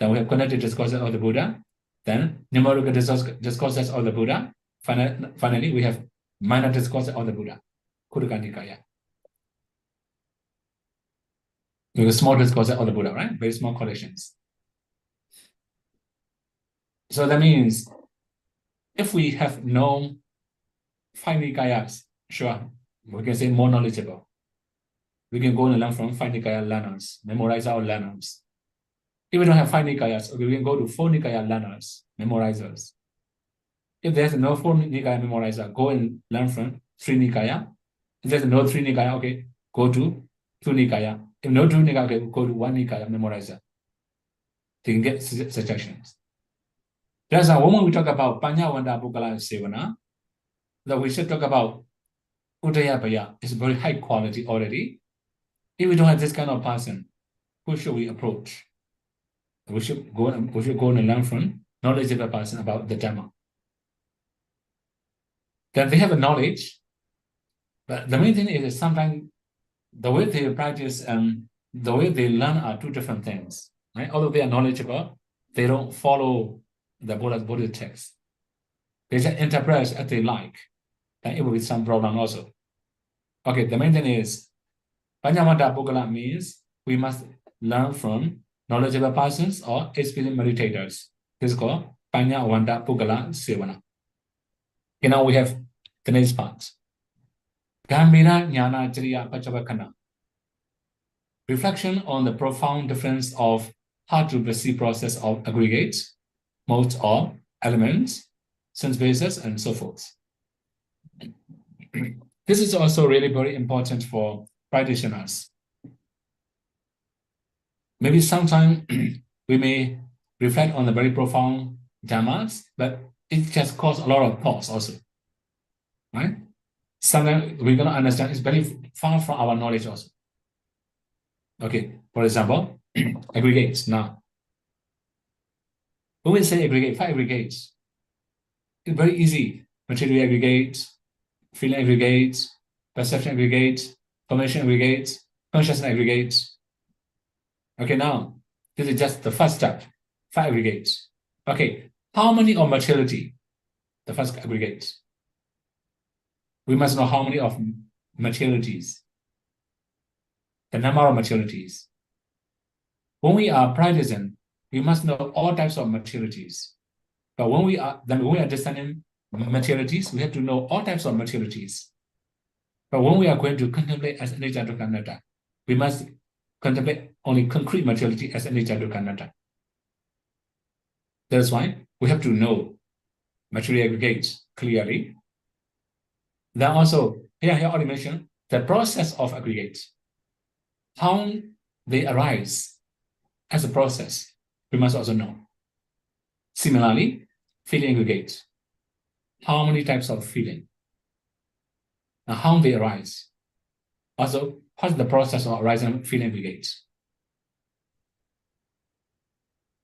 then we have connected discourses of the Buddha, then numerical discourses of the Buddha, finally we have minor discourses of the Buddha, Khuddaka Nikaya. We have small discourses of the Buddha, right? Very small collections. So that means if we have known 5 Nikayas, sure, we can say more knowledgeable. We can go and learn from 5 Nikaya learners, memorize our learners. If we don't have 5 Nikayas, okay, we can go to 4 Nikaya learners, memorizers. If there's no 4 Nikaya memorizer, go and learn from 3 Nikaya. If there's no 3 Nikaya, okay, go to 2 Nikaya. If no 2 Nikaya, okay, go to 1 Nikaya memorizer. They can get suggestions. That's why when we talk about Panya Vanda Bukala Sevana, that we should talk about Udayabaya is very high quality already. If we don't have this kind of person, who should we approach? We should go and learn from knowledgeable person about the Dhamma. Then they have a knowledge, but the main thing is sometimes the way they practice and the way they learn are 2 different things. Right? Although they are knowledgeable, they don't follow the Buddha text. They just interpret as they like. Then it will be some problem also. Okay, the main thing is Panyamata Pukala means we must learn from knowledgeable persons or experienced meditators. This is called Panyavanda Pukala Sevana. Okay, now we have the next part. Gambira Jnana Jriya Pachavakana. Reflection on the profound difference of how to perceive process of aggregates, modes or elements, sense bases, and so forth. This is also really very important for practitioners. Maybe sometime we may reflect on the very profound dhammas, but it just causes a lot of thoughts also, right? Sometimes we're going to understand it's very far from our knowledge also. Okay, for example, aggregates now. When we say aggregate, 5 aggregates, it's very easy. Material aggregates, feeling aggregates, perception aggregates, formation aggregates, consciousness aggregates. Okay, now, this is just the first step, 5 aggregates. Okay, how many of materiality? The first aggregates. We must know how many of materialities, the number of materialities. When we are practicing, we must know all types of materialities. But when we are understanding materialities, we have to know all types of materialities. But when we are going to contemplate as anicca dukkha anatta, we must contemplate only concrete materiality as anicca dukkha anatta. That's why we have to know material aggregates clearly. Then also, here I already mentioned the process of aggregates. How they arise as a process, we must also know. Similarly, feeling aggregates. How many types of feeling? And how they arise? Also, what's the process of arising of feeling aggregates?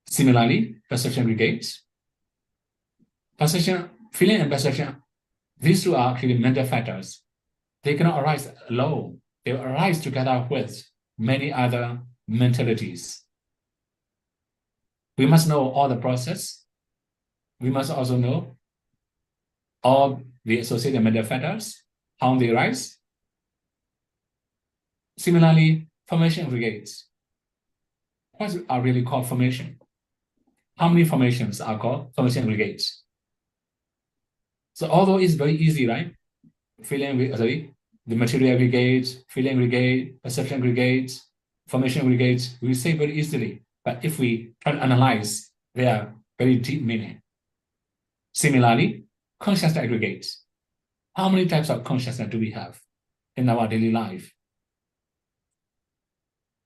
Similarly, perception aggregates. Perception, feeling and perception, these two are actually mental factors. They cannot arise alone. They arise together with many other mentalities. We must know all the process. We must also know all the associated mental factors, how they arise. Similarly, formation aggregates. What are really called formation? How many formations are called formation aggregates? So although it's very easy, right? The material aggregates, feeling aggregate, perception aggregates, formation aggregates, we say very easily. But if we try to analyze, they are very deep meaning. Similarly, consciousness aggregates. How many types of consciousness do we have in our daily life?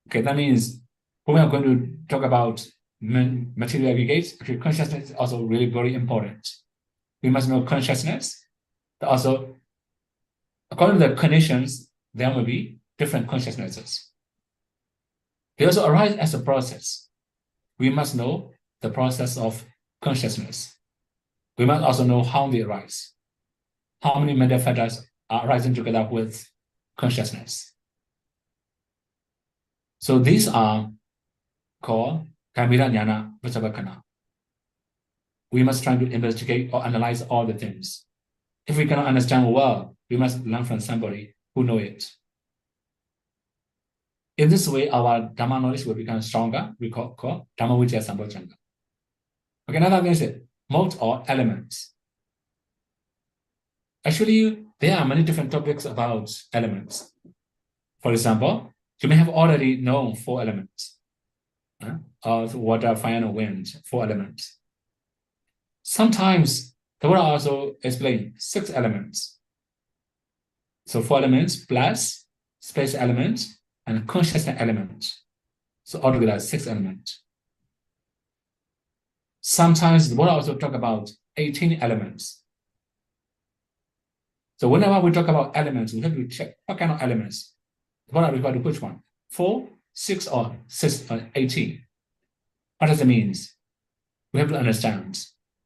Okay, that means when we are going to talk about material aggregates, okay, consciousness is also really very important. We must know consciousness, but also, according to the conditions, there will be different consciousnesses. They also arise as a process. We must know the process of consciousness. We must also know how they arise. How many mental factors are arising together with consciousness. So these are called Gambhira Jnana Vichavakkana. We must try to investigate or analyze all the things. If we cannot understand well, we must learn from somebody who knows it. In this way, our Dhamma knowledge will become stronger. We call Dhamma Vicaya Sambojjhanga. Okay, another thing is mode or elements. Actually, there are many different topics about elements. For example, you may have already known 4 elements. Earth, water, fire, and wind, 4 elements. Sometimes the Buddha also explains 6 elements. So 4 elements plus space element and consciousness element. So altogether 6 elements. Sometimes the Buddha also talk about 18 elements. So whenever we talk about elements, we have to check what kind of elements. The Buddha refer to which one? 4, 6, or 6 or 18. What does it mean? We have to understand.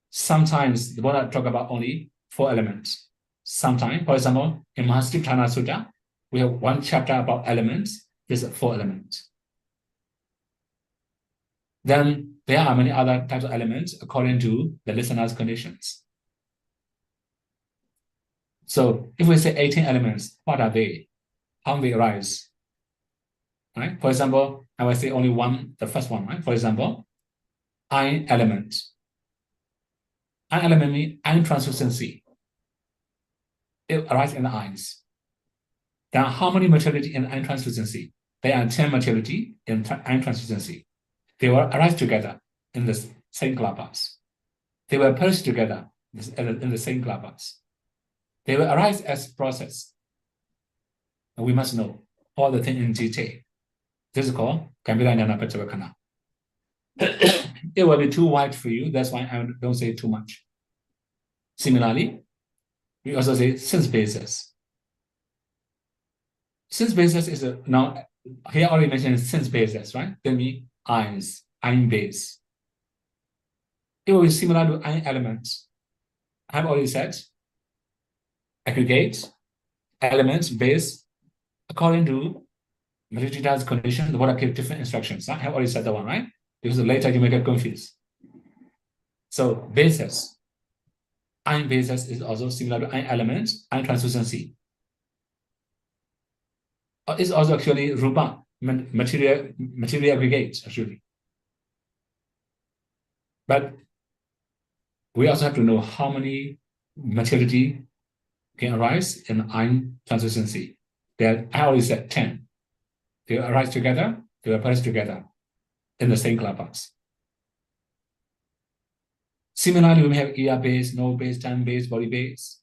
Sometimes the Buddha talk about only 4 elements. Sometimes, for example, in Mahasatipatthana Sutta, we have 1 chapter about elements. There's 4 elements. Then there are many other types of elements according to the listener's conditions. So if we say 18 elements, what are they? How do they arise? Right? For example, I will say only one, the first one, right? For example, iron element. Iron element means iron translucency. It arises in the ions. There are how many materiality in iron translucency? There are 10 materiality in iron translucency. They will arise together in the same clapas. They will perish together in the same clapas. They will arise as process. And we must know all the things in detail. This is called Gambhira Jnana Vichavakkana. It will be too wide for you. That's why I don't say too much. Similarly, we also say sense basis. Sense basis is now here already mentioned sense basis, right? That means ions, ion base. It will be similar to iron elements. I have already said aggregate, elements, base, according to Marijida's condition, the Buddha gave different instructions. I have already said that one, right? Because later you may get confused. So bases. Iron bases is also similar to iron elements, iron translucency. It's also actually rupa, material aggregates, actually. But we also have to know how many materiality can arise in iron translucency. I already said 10. They arise together, they appear together in the same clubhouse. Similarly, we have ER base, node base, time base, body base.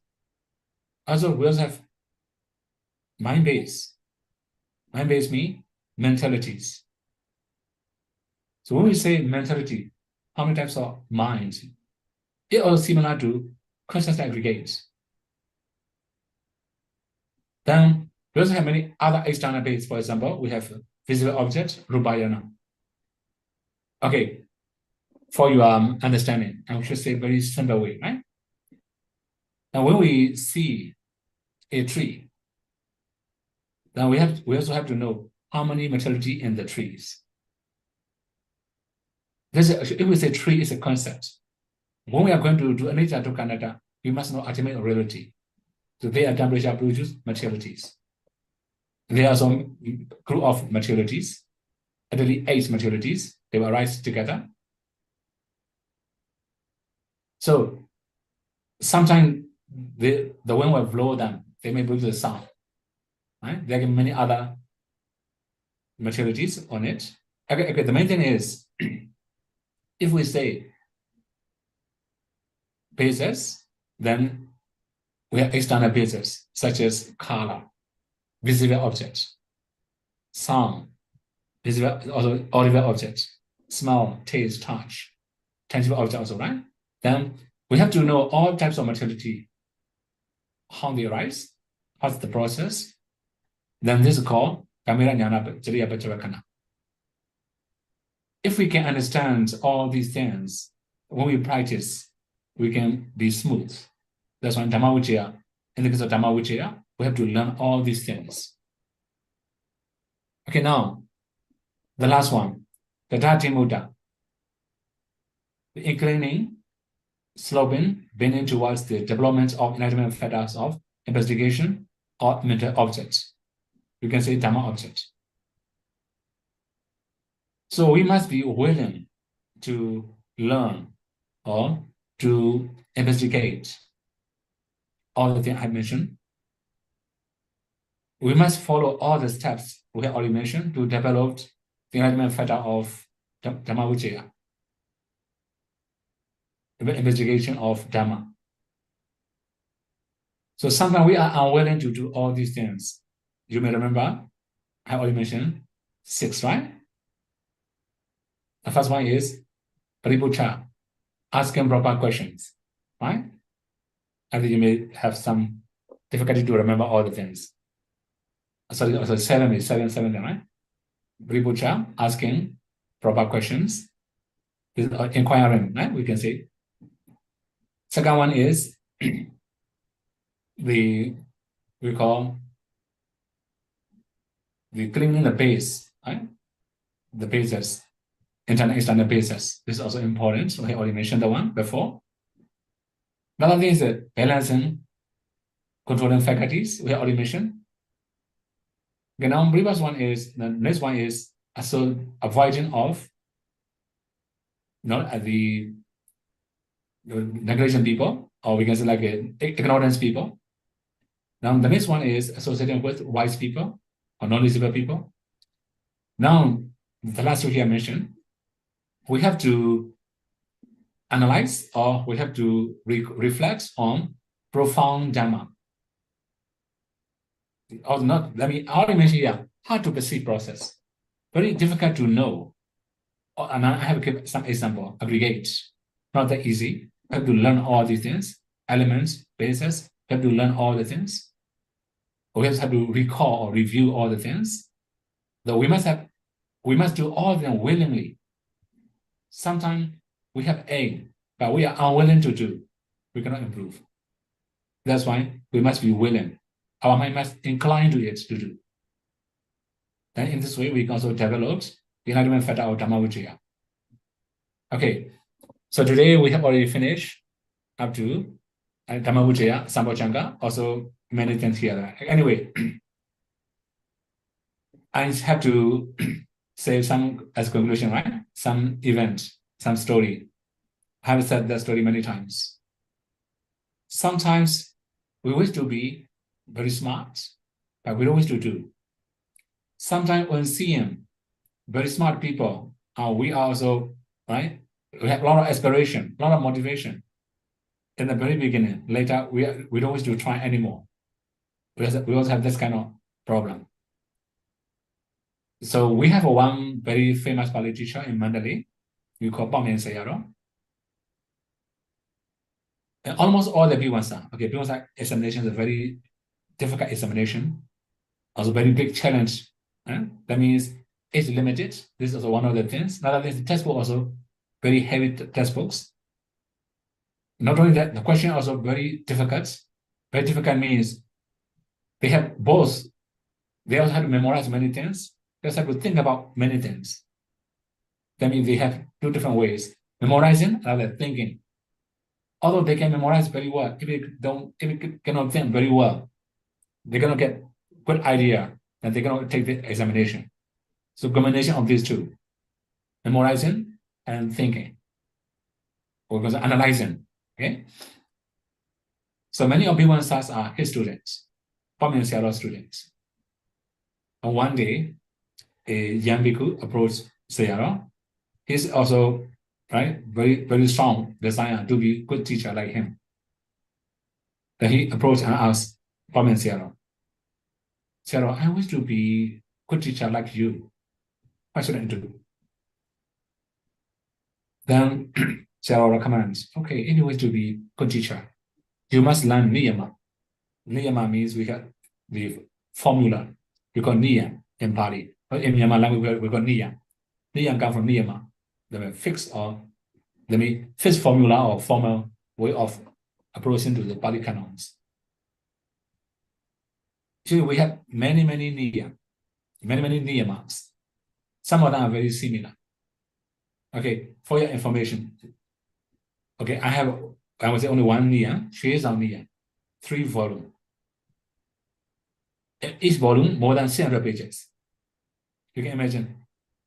Also, we also have mind base. Mind base means mentalities. So when we say mentality, how many types of minds? It also similar to conscious aggregates. Then we also have many other external base. For example, we have visible object, rupayana. Okay, for your understanding, I should say very simple way, right? Now, when we see a tree, then we also have to know how many materiality in the trees. If we say tree is a concept, when we are going to do anicca to anatta, we must know ultimate reality. So they are temperature produce materialities. There are some group of materialities, at least 8 materialities, they will arise together. So sometimes the wind will blow them, they may produce a sound. Right? There are many other materialities on it. Okay, the main thing is, if we say bases, then we have external bases, such as color, visible objects, sound, visible, also audible objects, smell, taste, touch, tangible objects also, right? Then we have to know all types of materiality, how they arise, what's the process. Then this is called Kamera Jnana Jariya Pacharakana. If we can understand all these things, when we practice, we can be smooth. That's why in Dhammavicaya, in the case of Dhammavicaya, we have to learn all these things. Okay, now, the last one, the Dhati Mudda. The inclining, sloping, bending towards the development of enlightenment factors of investigation or mental objects. You can say Dhamma object. So we must be willing to learn or to investigate all the things I mentioned. We must follow all the steps we have already mentioned to develop the enlightenment factor of Dhammavicaya, the investigation of Dhamma. So sometimes we are unwilling to do all these things. You may remember, I already mentioned 6, right? The first one is Paripucha, asking proper questions, right? I think you may have some difficulty to remember all the things. Sorry, 7 is 7, right? Paripucha, asking proper questions, is inquiring, right? We can say. Second one is we call the cleaning the base, right? The bases, internal, external bases. This is also important. So I already mentioned the one before. Another thing is balancing, controlling faculties. We already mentioned. Okay, now previous one is, the next one is also avoiding of the negligent people, or we can say like ignorance people. Now the next one is associating with wise people or knowledgeable people. Now the last two here I mentioned, we have to analyze or we have to reflect on profound Dhamma. Or not, I already mentioned here, how to perceive process. Very difficult to know. And I have to give some example, aggregate. Not that easy. You have to learn all these things, elements, bases, you have to learn all the things. We have to recall or review all the things. Though we must do all of them willingly. Sometimes we have aim, but we are unwilling to do, we cannot improve. That's why we must be willing. Our mind must incline to it to do. Then in this way, we can also develop the enlightenment factor of Dhamma-Vijaya. Okay, so today we have already finished up to Dhamma-Vijaya, Bojjhanga, also many things here. Anyway, I have to say some as conclusion, right? Some event, some story. I have said that story many times. Sometimes we wish to be very smart, but we don't wish to do. Sometimes when seeing very smart people, we are also, right? We have a lot of aspiration, a lot of motivation in the very beginning. Later, we don't wish to try anymore. We also have this kind of problem. So we have one very famous Pali teacher in Mandalay. We call Pamen Sayadaw. And almost all the B1 okay, B1 examination is a very difficult examination, also very big challenge. That means it's limited. This is also one of the things. Another thing, the textbook also very heavy textbooks. Not only that, the question also very difficult. Very difficult means they have both. They also have to memorize many things. They also have to think about many things. That means they have two different ways: memorizing and thinking. Although they can memorize very well, if you cannot think very well, they're gonna get good idea and they're gonna take the examination. So combination of these two, memorizing and thinking, or analyzing. Okay. So many of B1 stars are his students, Pamen Sayadaw students. And one day, a young bhikkhu approached Sayadaw. He's also very, very strong desire to be good teacher like him. Then he approached and asked Pamen Sayadaw, Sayadaw, I wish to be good teacher like you. What should I do? Then Sayadaw recommends, okay, if you wish to be good teacher, you must learn niyama. Niyama means we have the formula. We call niyam in Pali. But in Myanmar language, we call niyam. Niyam comes from niyama. The fixed fixed formula or formal way of approaching to the Pali canons. So we have many niyam, many niyamas. Some of them are very similar. Okay, for your information. Okay, I would say only one niyam, Shezang niyam, 3 volumes. Each volume more than 600 pages. You can imagine,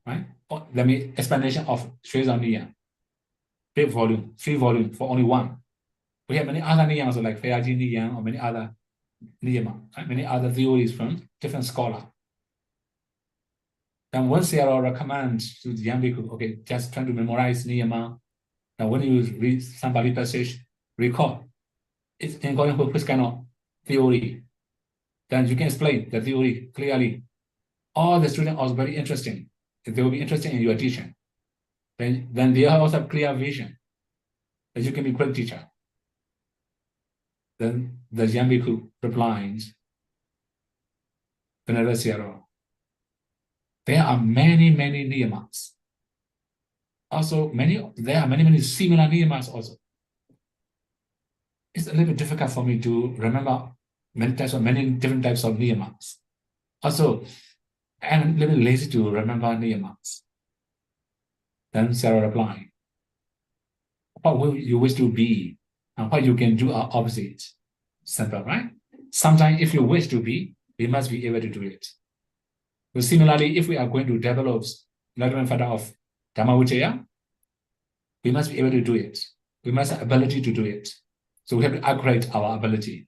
right? Let me explanation of Shezang niyam. Big volume, 3 volumes for only one. We have many other niyams like Phayaji niyam or many other niyama, many other theories from different scholars. And once they are recommends to the young people, okay, just trying to memorize niyama. And when you read somebody passage, recall it's in going with which kind of theory. Then you can explain the theory clearly. All the students are very interesting. They will be interested in your teaching. Then they also have clear vision that you can be a great teacher. Then the young bhikkhu replies, Venerable Sayadaw, there are many niyamas. Also, there are many similar niyamas also. It's a little bit difficult for me to remember many different types of niyamas. Also, I'm a little bit lazy to remember niyamas. Then Sayadaw replied, what will you wish to be and what you can do are opposite. Simple, right? Sometimes if you wish to be, we must be able to do it. But similarly, if we are going to develop enlightenment factor of Dhamma-Vijaya, we must be able to do it. We must have ability to do it. So we have to upgrade our ability.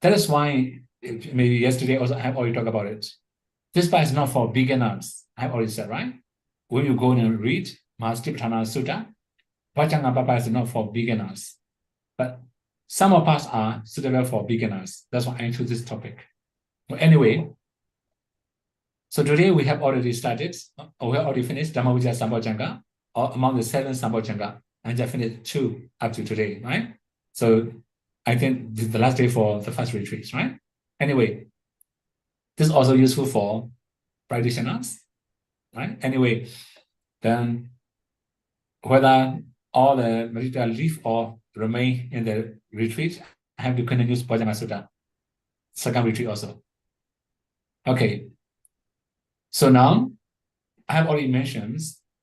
That is why, maybe yesterday also I have already talked about it. This part is not for beginners. I have already said, right? When you go and read Samatha-Vipassanā Sutta, Bojjhanga Sutta is not for beginners. But some of us are suitable for beginners. That's why I chose this topic. But anyway, so today we have already started, or we have already finished Dhamma-Vijaya Sambojjhanga, or among the 7 Sambojjhanga, and just finished 2 up to today, right? So I think this is the last day for the first retreat, right? Anyway, this is also useful for practitioners, right? Anyway, then whether all the material leave or remain in the retreat, have to continue Bojjhanga Sutta, second retreat also. Okay. So now, I have already mentioned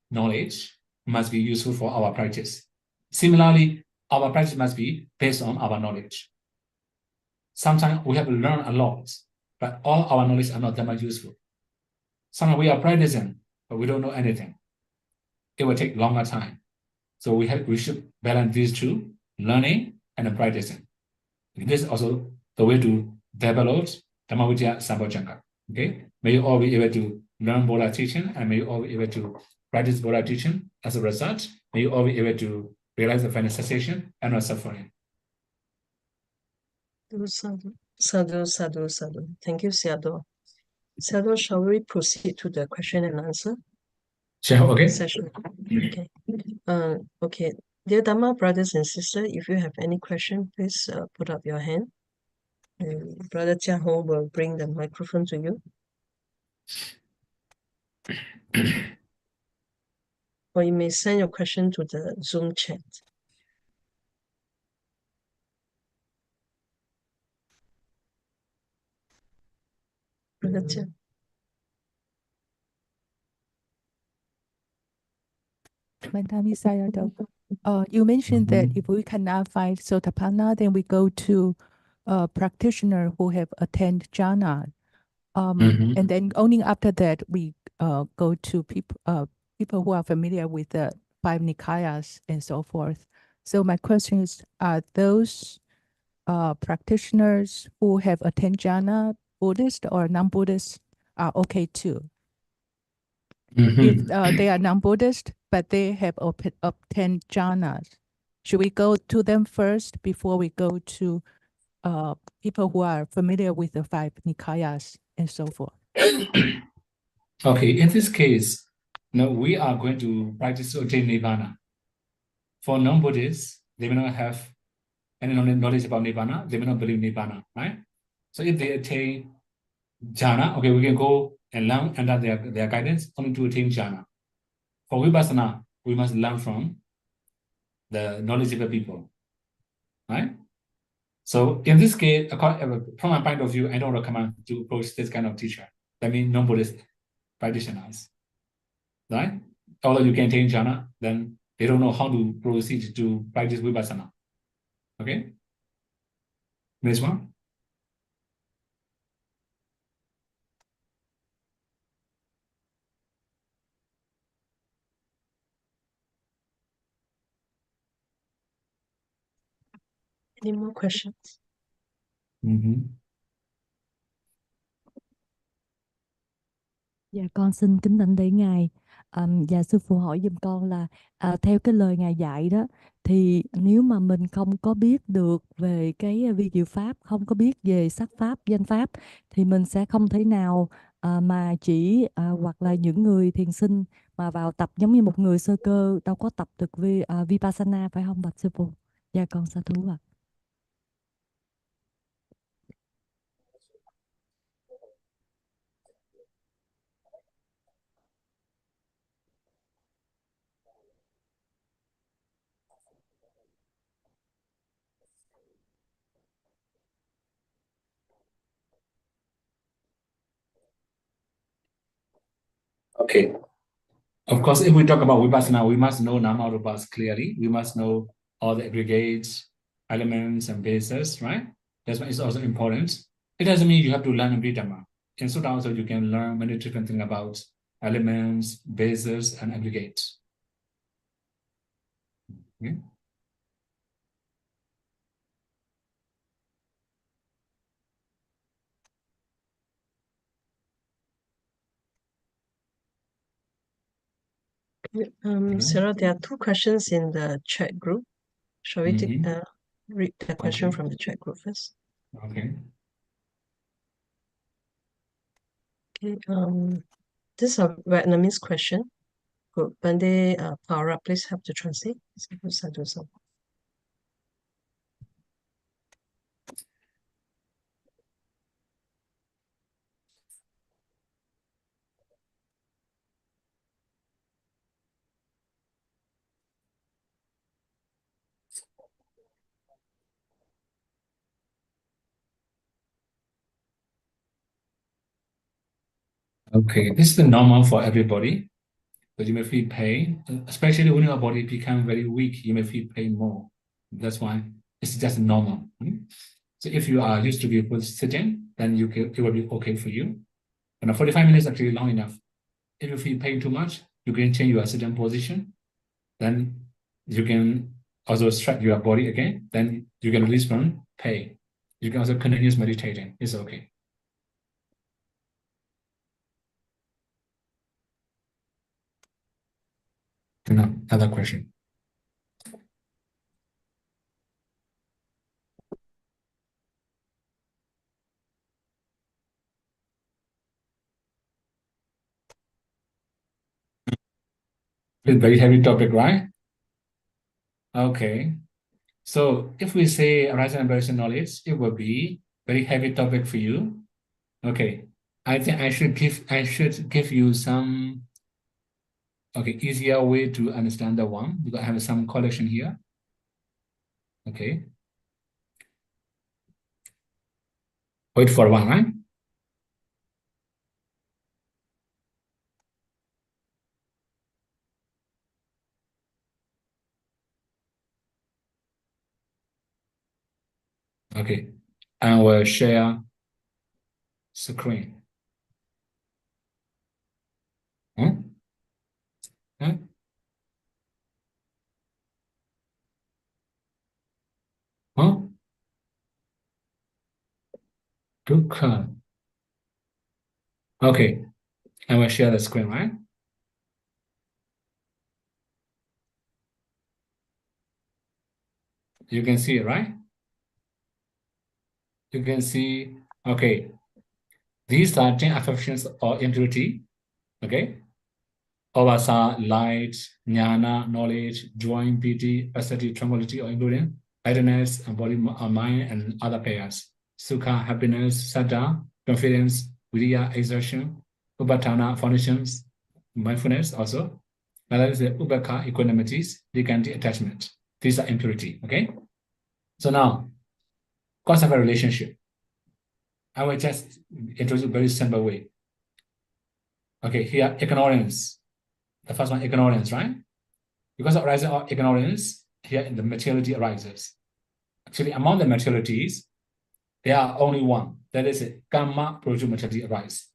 knowledge must be useful for our practice. Similarly, our practice must be based on our knowledge. Sometimes we have to learn a lot, but all our knowledge are not that much useful. Sometimes we are practicing, but we don't know anything. It will take longer time. So we should balance these two, learning and practicing. This is also the way to develop Dhammavidya Sambhojjhanga. Okay? May you all be able to learn Buddha teaching, and may you all be able to practice Buddha teaching. As a result, may you all be able to realize the final cessation and not suffering. Sadhu, sadhu, sadhu, sadhu. Thank you, Sayadaw. Sayadaw, shall we proceed to the question and answer Okay. session? Okay. Okay. Dear Dhamma brothers and sisters, if you have any question, please put up your hand. And Brother Chia Ho will bring the microphone to you. Or you may send your question to the Zoom chat. Brother Chia. My name is Sayadaw. You mentioned that if we cannot find Sotapanna, then we go to a practitioner who have attained jhana. And then only after that, we go to people who are familiar with the five Nikayas and so forth. So my question is, are those practitioners who have attained jhana, Buddhist or non-Buddhist, are okay too? If they are non-Buddhist, but they have obtained jhanas, should we go to them first before we go to people who are familiar with the five Nikayas and so forth? Okay, in this case, now we are going to practice to attain Nibbana. For non-Buddhists, they may not have any knowledge about Nibbana, they may not believe Nibbana, right? So if they attain jhana, okay, we can go and learn under their guidance only to attain jhana. For Vipassana, we must learn from the knowledgeable people, right? So in this case, from my point of view, I don't recommend to approach this kind of teacher. That means non-Buddhist practitioners, right? Although you can attain jhana, then they don't know how to proceed to practice Vipassana. Okay? Next one. Any more questions? Dạ con xin kính đảnh lễ Ngài. Dạ sư phụ hỏi giùm con là theo cái lời Ngài dạy đó, thì nếu mà mình không có biết được về cái vi diệu pháp, không có biết về sắc pháp, danh pháp, thì mình sẽ không thể nào mà chỉ hoặc là những người thiền sinh mà vào tập giống như một người sơ cơ đâu có tập được Vipassana, phải không bạch sư phụ? Dạ con sa thú ạ. Okay. Of course, if we talk about Vipassana, we must know Nama-rupas clearly. We must know all the aggregates, elements, and bases, right? That's why it's also important. It doesn't mean you have to learn every Dhamma. In Sutta also, you can learn many different things about elements, bases, and aggregates. Okay? Sarah, there are two questions in the chat group. Shall we read the question from the chat group first? Okay. Okay. This is a Vietnamese question. Good. Bande Para, please help to translate. Sadhu, sadhu. Okay, this is the normal for everybody. So you may feel pain, especially when your body becomes very weak, you may feel pain more. That's why it's just normal. So if you are used to be sitting, then it will be okay for you. And 45 minutes is actually long enough. If you feel pain too much, you can change your sitting position. Then you can also stretch your body again. Then you can release from pain. You can also continue meditating. It's okay. Another question. It's a very heavy topic, right? Okay. So if we say arising and aberration knowledge, it will be very heavy topic for you. Okay. I think I should give you some easier way to understand the one, because I have some collection here. Okay. Wait for one, right? Okay. I will share screen. Huh? Huh? Huh? Good. Okay. I will share the screen, right? You can see it, right? You can see, okay. These are 10 affections or impurity. Okay. Avasa, light, jnana, knowledge, joy, pity, passativity, tranquility, or including idleness, and body, mind, and other pairs. Sukha, happiness, saddha, confidence, viriya, exertion, upatthana, foundations, mindfulness also. Another is the ubekha, equanimities, decanty, attachment. These are impurity, okay? So now, cause of a relationship. I will just introduce a very simple way. Okay, here, ignorance. The first one, ignorance, right? Because of rising of ignorance, here the materiality arises. Actually, among the materialities, there are only one. That is it. Karma produce materiality arise.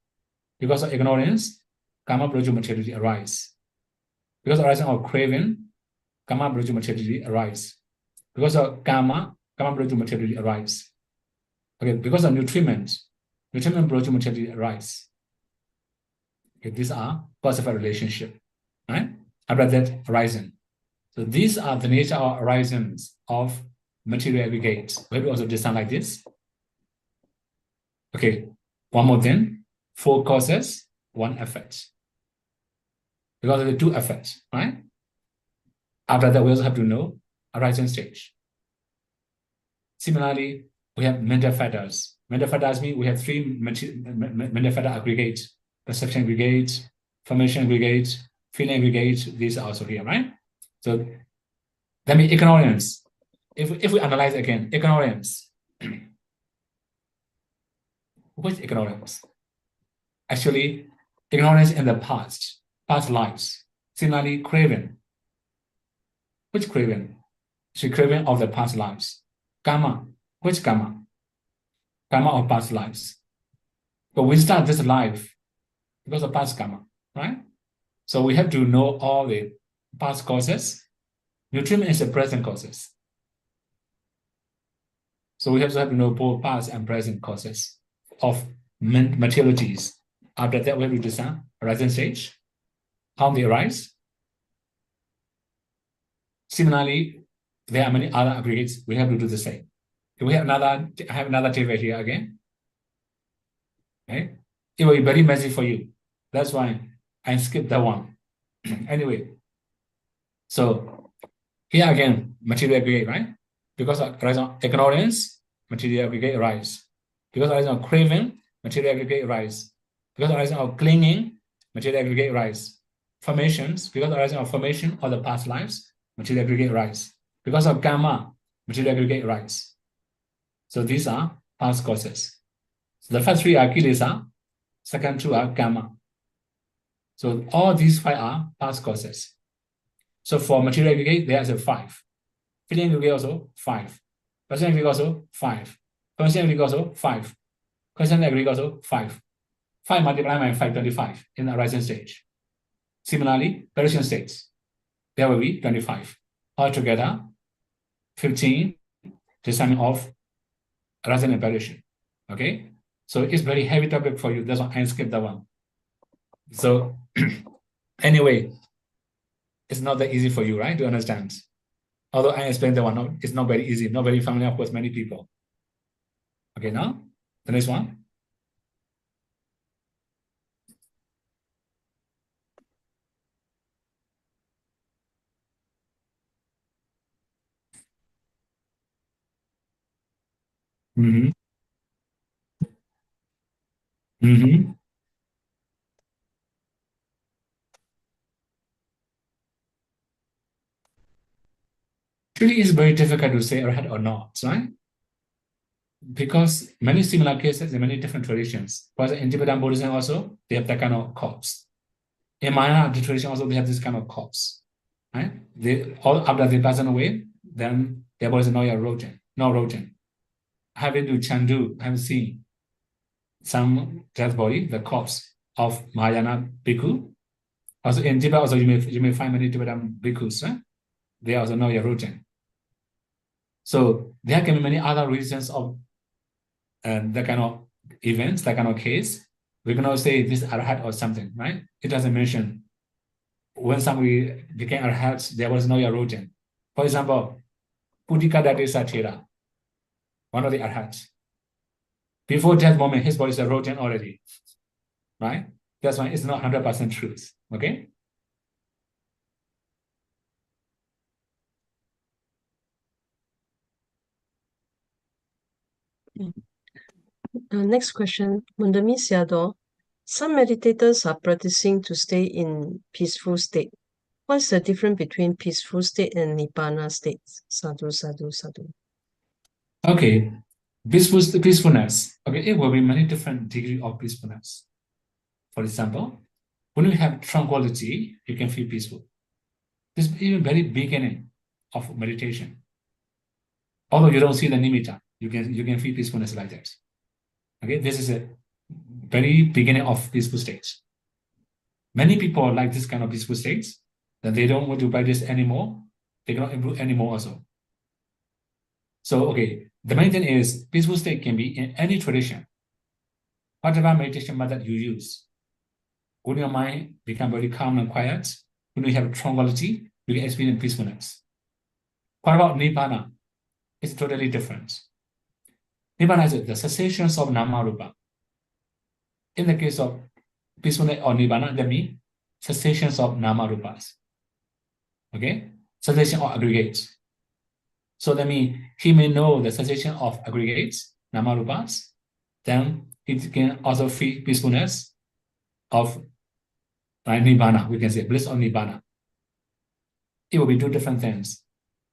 Because of ignorance, karma produce materiality arise. Because of rising of craving, karma produce materiality arise. Because of karma produce materiality arise. Okay, because of nutriment produce materiality arise. Okay, these are cause of a relationship, right? After that, horizon. So these are the nature or horizons of material aggregates. We also design like this. Okay, one more thing. 4 causes, 1 effect. Because of the 2 effects, right? After that, we also have to know horizon stage. Similarly, we have mental factors. Mental factors mean we have 3 mental factor aggregates: perception aggregate, formation aggregate, feeling aggregate. These are also here, right? So that means ignorance. If we analyze again, ignorance. Which ignorance? Actually, ignorance in the past lives. Similarly, craving. Which craving? It's craving of the past lives. Karma. Which karma? Karma of past lives. But we start this life because of past karma, right? So we have to know all the past causes. Nutriment is the present causes. So we have to know both past and present causes of materialities. After that, we have to design horizon stage, how they arise. Similarly, there are many other aggregates. We have to do the same. We have I have another table here again. Okay, it will be very messy for you. That's why I skipped that one. Anyway, so here again, material aggregate, right? Because of ignorance, material aggregate arise. Because of craving, material aggregate arise. Because of clinging, material aggregate arise. Formations, because of formation of the past lives, material aggregate arise. Because of karma, material aggregate arise. So these are past causes. So the first 3 are kilesa, second 2 are karma. So all these 5 are past causes. So for material aggregate, there is a 5. Feeling aggregate also 5. Person aggregate also 5. Conscious aggregate also 5. Conscious aggregate also 5. 5 multiplied by 5, 25 in the arising stage. Similarly, perishing states, there will be 25. Altogether, 15 discerning of arising and perishing. Okay? So it's very heavy topic for you. That's why I skipped that one. So anyway, it's not that easy for you, right, to understand. Although I explained that one, it's not very easy, not very familiar with many people. Okay, now the next one. Mm-hmm. Mm-hmm. Actually, it's very difficult to say arhat or not, right? Because many similar cases in many different traditions. For example, in Tibetan Buddhism also, they have that kind of corpse. In Maya tradition also, they have this kind of corpse, right? They all after they pass away, then their body is no erosion. Having to Chandu, have seen some dead body, the corpse of Mahayana bhikkhu. Also in Tibet, also you may find many Tibetan bhikkhus, right? They also know erosion. So there can be many other reasons of that kind of events, that kind of case. We can also say this arhat or something, right? It doesn't mention when somebody became arhat, there was no erosion. For example, Putikadati Satira, one of the arhats. Before that moment, his body is erosion already, right? That's why it's not 100% truth, okay? Next question, Mundami Siado. Some meditators are practicing to stay in peaceful state. What's the difference between peaceful state and Nibbana state? Sadhu, sadhu, sadhu. Okay, peacefulness. Okay, it will be many different degrees of peacefulness. For example, when you have tranquility, you can feel peaceful. This is even very beginning of meditation. Although you don't see the nimitta, you can feel peacefulness like that. Okay, this is a very beginning of peaceful states. Many people like this kind of peaceful states, that they don't want to practice anymore, they cannot improve anymore also. So, okay, the main thing is peaceful state can be in any tradition. Whatever meditation method you use, when your mind becomes very calm and quiet, when you have tranquility, you can experience peacefulness. What about Nibbana? It's totally different. Nibbana is the cessations of nama rupa. In the case of peacefulness or Nibbana, that means cessations of nama rupas. Okay? Cessation of aggregates. So that means he may know the cessation of aggregates, nama rupas, then he can also feel peacefulness of Nibbana, we can say bliss of Nibbana. It will be two different things.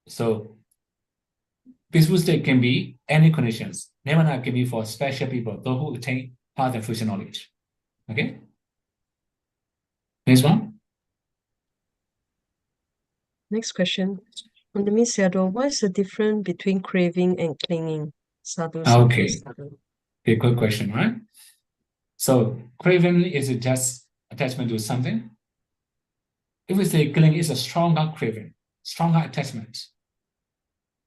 So peaceful state can be any conditions. Nibbana can be for special people, those who attain path and fruition knowledge. Okay? Next one. Next question. Mundami Siado, what is the difference between craving and clinging? Sadhu, sadhu, Okay. sadhu. Okay, good question, right? So craving is just attachment to something. If we say clinging is a stronger craving, stronger attachment.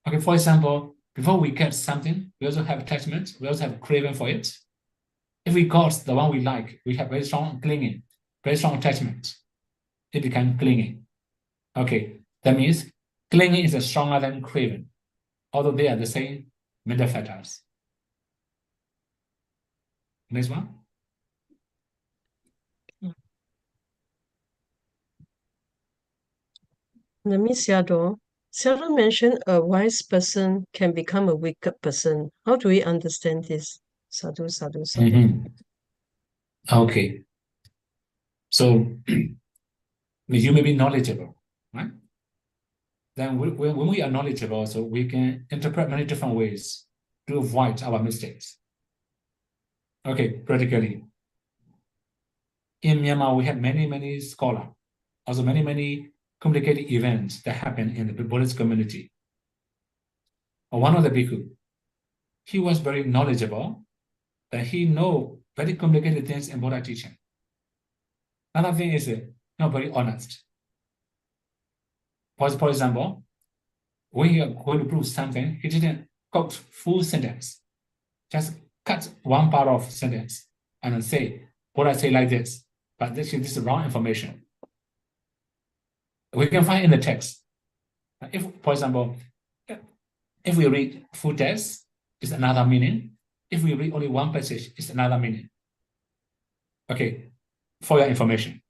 Okay, for example, before we get something, we also have attachment, we also have craving for it. If we got the one we like, we have very strong clinging, very strong attachment. It becomes clinging. Okay, that means clinging is stronger than craving, although they are the same mental factors. Next one. Mundami Siado, Siado mentioned a wise person can become a wicked person. How do we understand this? Sadhu, sadhu, sadhu. Mm-hmm. Okay. So you may be knowledgeable, right? Then when we are knowledgeable, so we can interpret many different ways to avoid our mistakes. Okay, practically. In Myanmar, we have many scholars, also many complicated events that happen in the Buddhist community. One of the bhikkhu, he was very knowledgeable, that he know very complicated things in Buddha teaching. Another thing is not very honest. For example, when he are going to prove something, he didn't quote full sentence, just cut one part of sentence and say, Buddha say like this, but this is wrong information. We can find in the text. If, for example, if we read full text, it's another meaning. If we read only one passage, it's another meaning. Okay, for your information.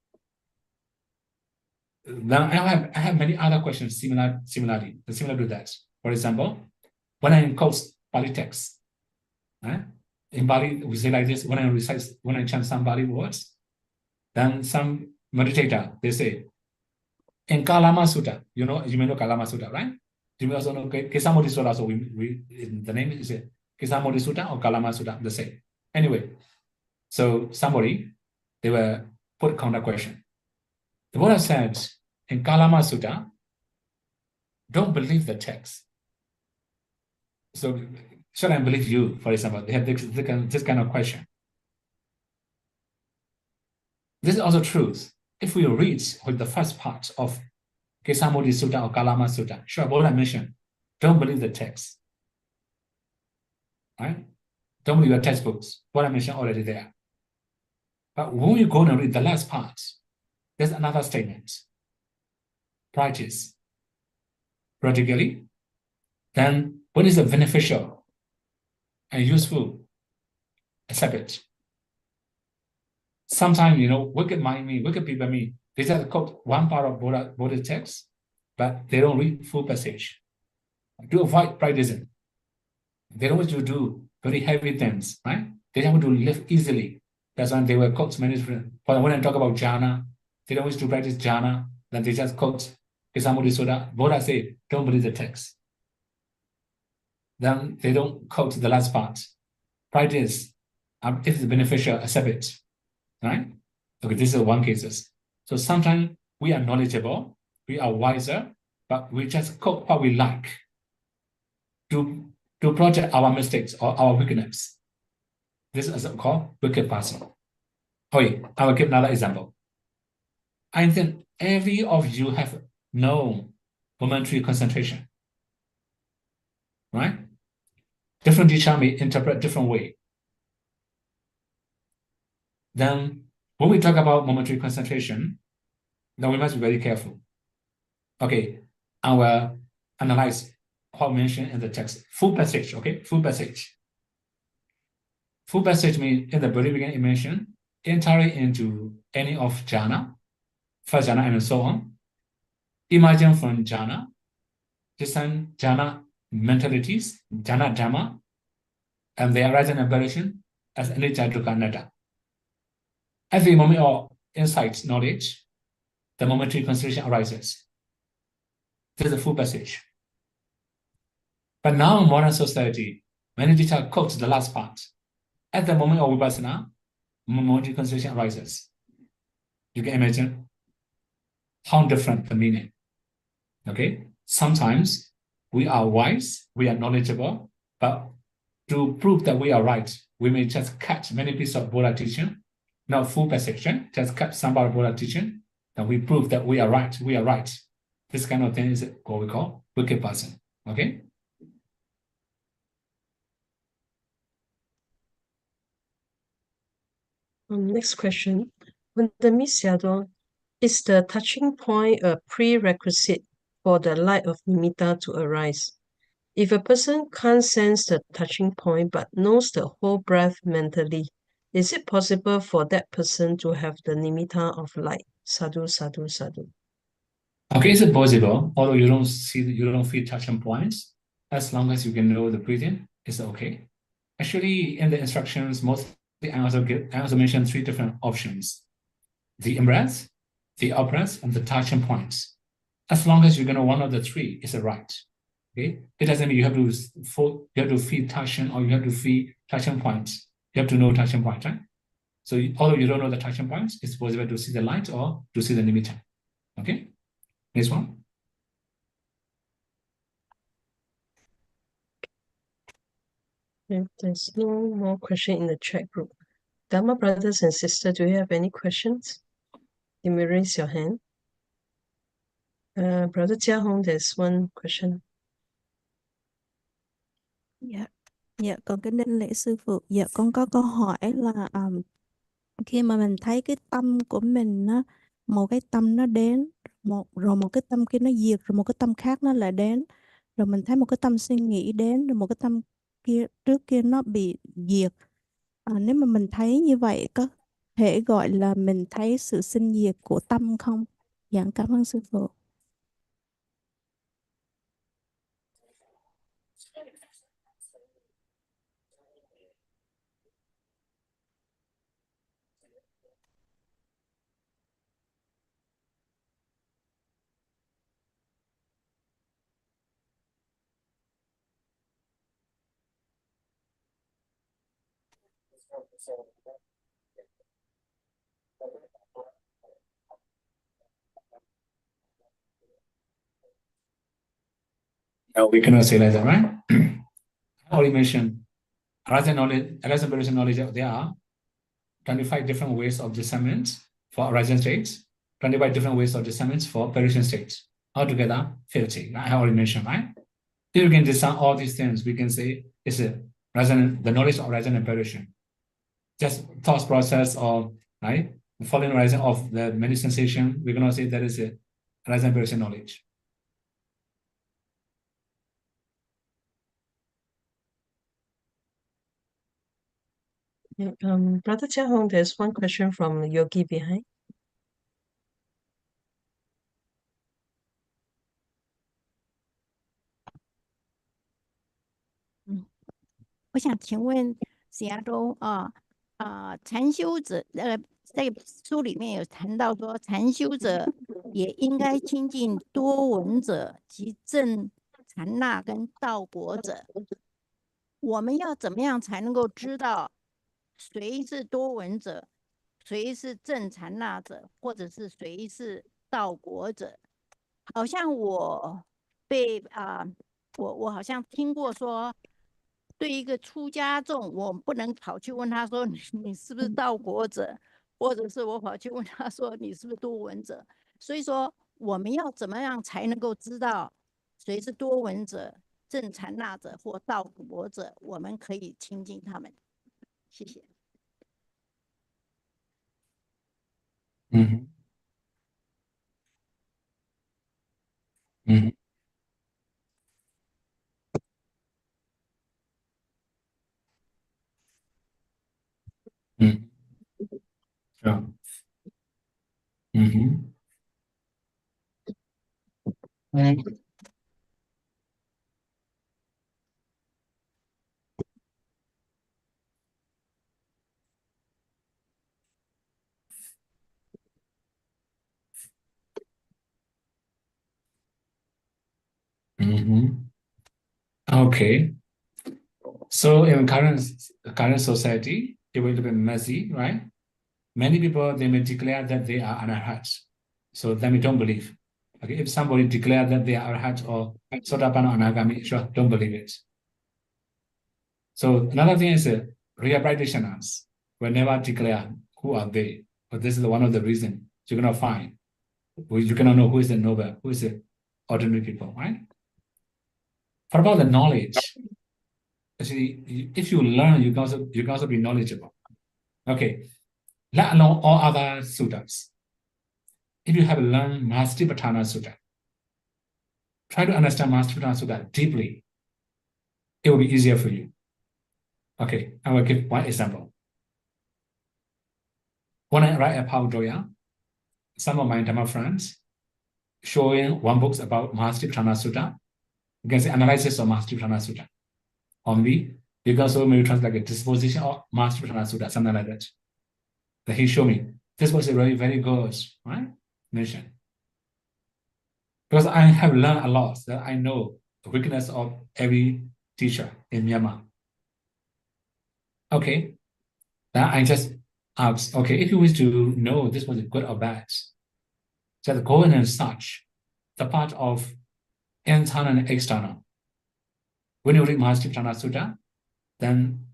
Then I have many other questions similar to that. For example, when I quote Pali text, in Bali we say like this: when I chant some Bali words, then some meditator they say in Kalama Sutta, you may know Kalama Sutta, right? You may also know Kesamodi Sutta. So the name is Kesamodi Sutta or Kalama Sutta, the same. Anyway, so somebody they were put counter question. The Buddha said in Kalama Sutta, don't believe the text. So should I believe you, for example? They have this kind of question. This is also truth. If we read with the first part of Kesamodi Sutta or Kalama Sutta, sure, Buddha mentioned, don't believe the text. Right? Don't believe your textbooks. Buddha mentioned already there. But when we go and read the last part, there's another statement. Practice. Practically, then when is it beneficial and useful? Accept it. Sometimes, wicked people they just quote one part of Buddha text, but they don't read full passage. To avoid practicing. They don't want to do very heavy things, right? They don't want to live easily. That's why they were quotes many different. But when I talk about jhana, they don't wish to practice jhana, then they just quote Kesamodi Sutta. Buddha say, don't believe the text. Then they don't quote the last part. Practice, if it's beneficial, accept it, right? Okay, this is one case. So sometimes we are knowledgeable, we are wiser, but we just quote what we like to project our mistakes or our weakness. This is called wicked person. Okay, I will give another example. I think every of you have known momentary concentration, right? Different teacher may interpret different way. Then when we talk about momentary concentration, then we must be very careful. Okay, I will analyze what mentioned in the text. Full passage, okay? Full passage. Full passage means in the very beginning it mentioned, entering into any of jhana, first jhana and so on. Imagine from jhana, discern jhana mentalities, jhana dhamma, and they arise in aberration as anicca dukkha anatta. At the moment of insight, knowledge, the momentary concentration arises. This is the full passage. But now in modern society, many teachers quote the last part. At the moment of vipassana, momentary concentration arises. You can imagine how different the meaning. Okay? Sometimes we are wise, we are knowledgeable, but to prove that we are right, we may just cut many pieces of Buddha teaching, not full passage, just cut some part of Buddha teaching, and we prove that we are right, we are right. This kind of thing is what we call wicked person. Okay? Next question. When the Misyado, is the touching point a prerequisite for the light of nimitta to arise? If a person can't sense the touching point but knows the whole breath mentally, is it possible for that person to have the nimitta of light? Sadhu, sadhu, sadhu. Okay, it's possible, although you don't feel touching points, as long as you can know the breathing, it's okay. Actually, in the instructions, mostly I also mentioned 3 different options: the in-breath, the out-breath, and the touching points. As long as you know one of the 3, it's right. Okay, it doesn't mean you have to feel touching or you have to feel touching points. You have to know touching points, right? So although you don't know the touching points, it's possible to see the light or to see the nimitta. Okay, next one. If there's no more question in the chat group. Dharma brothers and sisters, do you have any questions? You may raise your hand. Brother Jia Hong, there's one question. Dạ, con kính đảnh lễ sư phụ. Dạ, con có câu hỏi là khi mà mình thấy cái tâm của mình á, một cái tâm nó đến, rồi một cái tâm kia nó diệt, rồi một cái tâm khác nó lại đến, rồi mình thấy một cái tâm suy nghĩ đến, rồi một cái tâm kia trước kia nó bị diệt. Nếu mà mình thấy như vậy có thể gọi là mình thấy sự sinh diệt của tâm không? Dạ, cảm ơn sư phụ. No, we cannot say like that, right? I already mentioned arising knowledge, there are 25 different ways of discernment for arising states, 25 different ways of discernment for perishing states. Altogether, 50. I already mentioned, right? If you can discern all these things, we can say it's the knowledge of arising and perishing. Just thought process or right, following arising of the many sensation, we cannot say that is a arising and perishing knowledge. Brother Jia Hong, there's one question from Yogi behind. 我想请问释迦宗禅修者在书里面有谈到说，禅修者也应该亲近多闻者及正禅那跟道果者。我们要怎么样才能够知道谁是多闻者，谁是正禅那者，或者是谁是道果者？好像我被我好像听过说，对一个出家众，我不能跑去问他说你是不是道果者，或者是我跑去问他说你是不是多闻者。所以说，我们要怎么样才能够知道谁是多闻者、正禅那者或道果者？我们可以亲近他们。谢谢。Mm-hmm. Mm-hmm. Mm-hmm. Sure. Mm-hmm. Mm-hmm. Okay. So in current society, it will be messy, right? Many people, they may declare that they are anarhats. So then we don't believe. Okay, if somebody declares that they are arhat or sotapanna anagami, sure, don't believe it. So another thing is real practitioners will never declare who are they. But this is one of the reasons you cannot find. You cannot know who is the noble, who is the ordinary people, right? What about the knowledge? Actually, if you learn, you can also be knowledgeable. Okay, let alone all other suttas. If you have learned Samatha-Vipassanā Sutta, try to understand Samatha-Vipassanā Sutta deeply. It will be easier for you. Okay, I will give one example. When I write a PATVDH, some of my Dhamma friends showing one book about Samatha-Vipassanā Sutta, you can say analysis of Samatha-Vipassanā Sutta. On me, you can also maybe translate like a disposition of Samatha-Vipassanā Sutta, something like that. Then he showed me this was really very good, right? Mention. Because I have learned a lot that I know the weakness of every teacher in Myanmar. Okay, then I just asks, okay, if you wish to know this was good or bad, just go in and search the part of internal and external. When you read Samatha-Vipassanā Sutta, then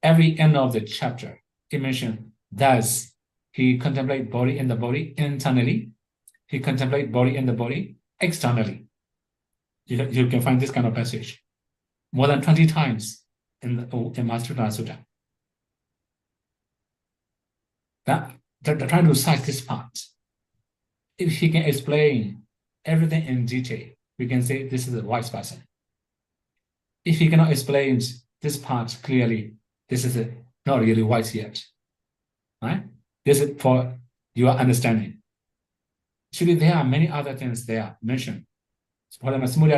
every end of the chapter, it mentions, thus he contemplates body in the body internally, he contemplates body in the body externally. You can find this kind of passage more than 20 times in Samatha-Vipassanā Sutta. They're trying to cite this part. If he can explain everything in detail, we can say this is a wise person. If he cannot explain this part clearly, this is not really wise yet. Right? This is for your understanding. Actually, there are many other things there mentioned. For example,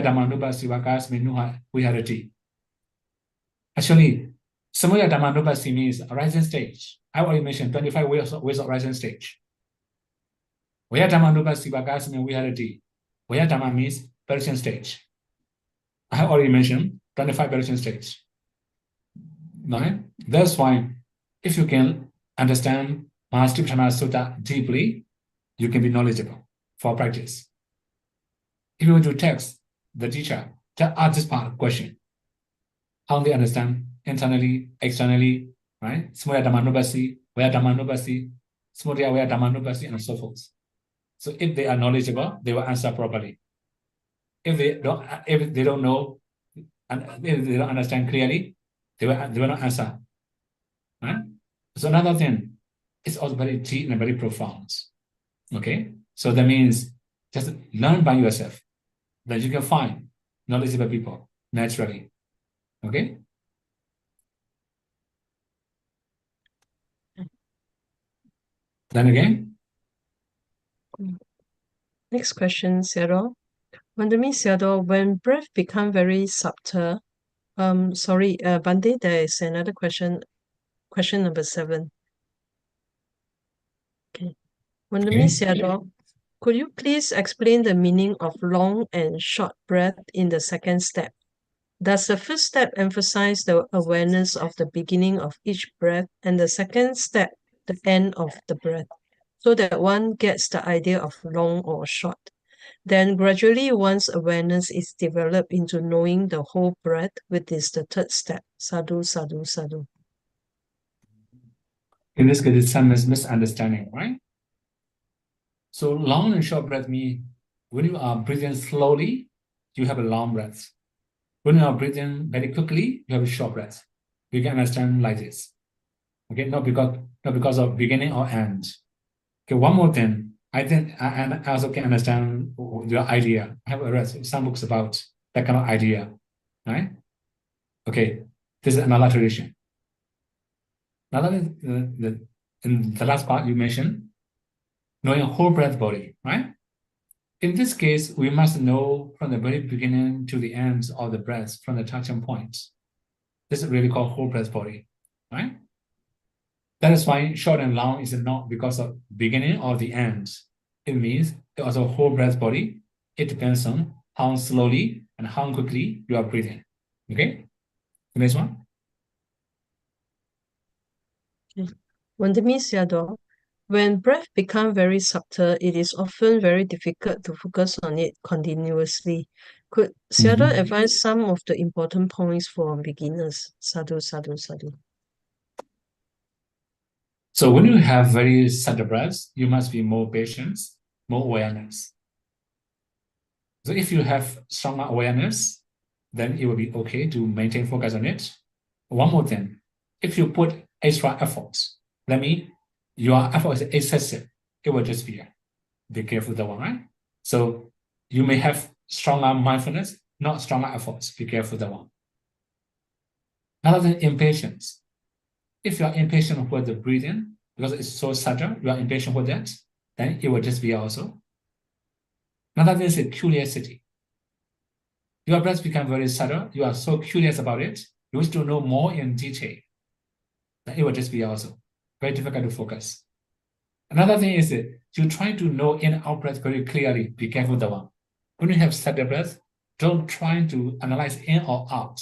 actually, Samudaya Dhammanupassi means a rising stage. I already mentioned 25 ways of rising stage. Vaya Dhammanupassi Vakasmi Viharati. Vaya Dhamma means perishing stage. I have already mentioned 25 perishing stage. Right? That's why if you can understand Samatha-Vipassanā Sutta deeply, you can be knowledgeable for practice. If you were to text the teacher, just ask this part of question. How they understand internally, externally, right? Samudaya Dhammanupassi, Vaya Dhammanupassi, Samudaya Vaya Dhammanupassi, and so forth. So if they are knowledgeable, they will answer properly. If they don't know, and if they don't understand clearly, they will not answer. Right? So another thing, it's also very deep and very profound. Okay? So that means just learn by yourself. That you can find knowledgeable people naturally. Okay? Then again? Next question, Sayadaw. Sayadaw, when breath become very subtle, Bande, there is another question number 7. Okay. Sayadaw, could you please explain the meaning of long and short breath in the second step? Does the first step emphasize the awareness of the beginning of each breath and the second step the end of the breath, so that one gets the idea of long or short? Then gradually one's awareness is developed into knowing the whole breath, which is the third step. Sadhu, sadhu, sadhu. In this case, it's some misunderstanding, right? So long and short breath mean when you are breathing slowly, you have a long breath. When you are breathing very quickly, you have a short breath. You can understand like this. Okay, not because of beginning or end. Okay, one more thing. I think I also can understand your idea. I have read some books about that kind of idea, right? Okay, this is another tradition. Another in the last part you mentioned, knowing whole breath body, right? In this case, we must know from the very beginning to the end of the breath, from the touching points. This is really called whole breath body, right? That is why short and long is not because of beginning or the end. It means it also whole breath body. It depends on how slowly and how quickly you are breathing. Okay? The next one. Okay. Sayadaw, when breath becomes very subtle, it is often very difficult to focus on it continuously. Could Sayadaw advise some of the important points for beginners? Sadhu, sadhu, sadhu. So when you have very subtle breaths, you must be more patient, more awareness. So if you have stronger awareness, then it will be okay to maintain focus on it. One more thing, if you put extra efforts, that means your effort is excessive, it will disappear. Be careful with that one, right? So you may have stronger mindfulness, not stronger efforts. Be careful with that one. Another thing, impatience. If you are impatient with the breathing, because it's so subtle, you are impatient with that, then it will disappear also. Another thing is curiosity. Your breath becomes very subtle, you are so curious about it, you wish to know more in detail, then it will disappear also. Very difficult to focus. Another thing is you try to know in and out breath very clearly. Be careful with that one. When you have subtle breath, don't try to analyze in or out.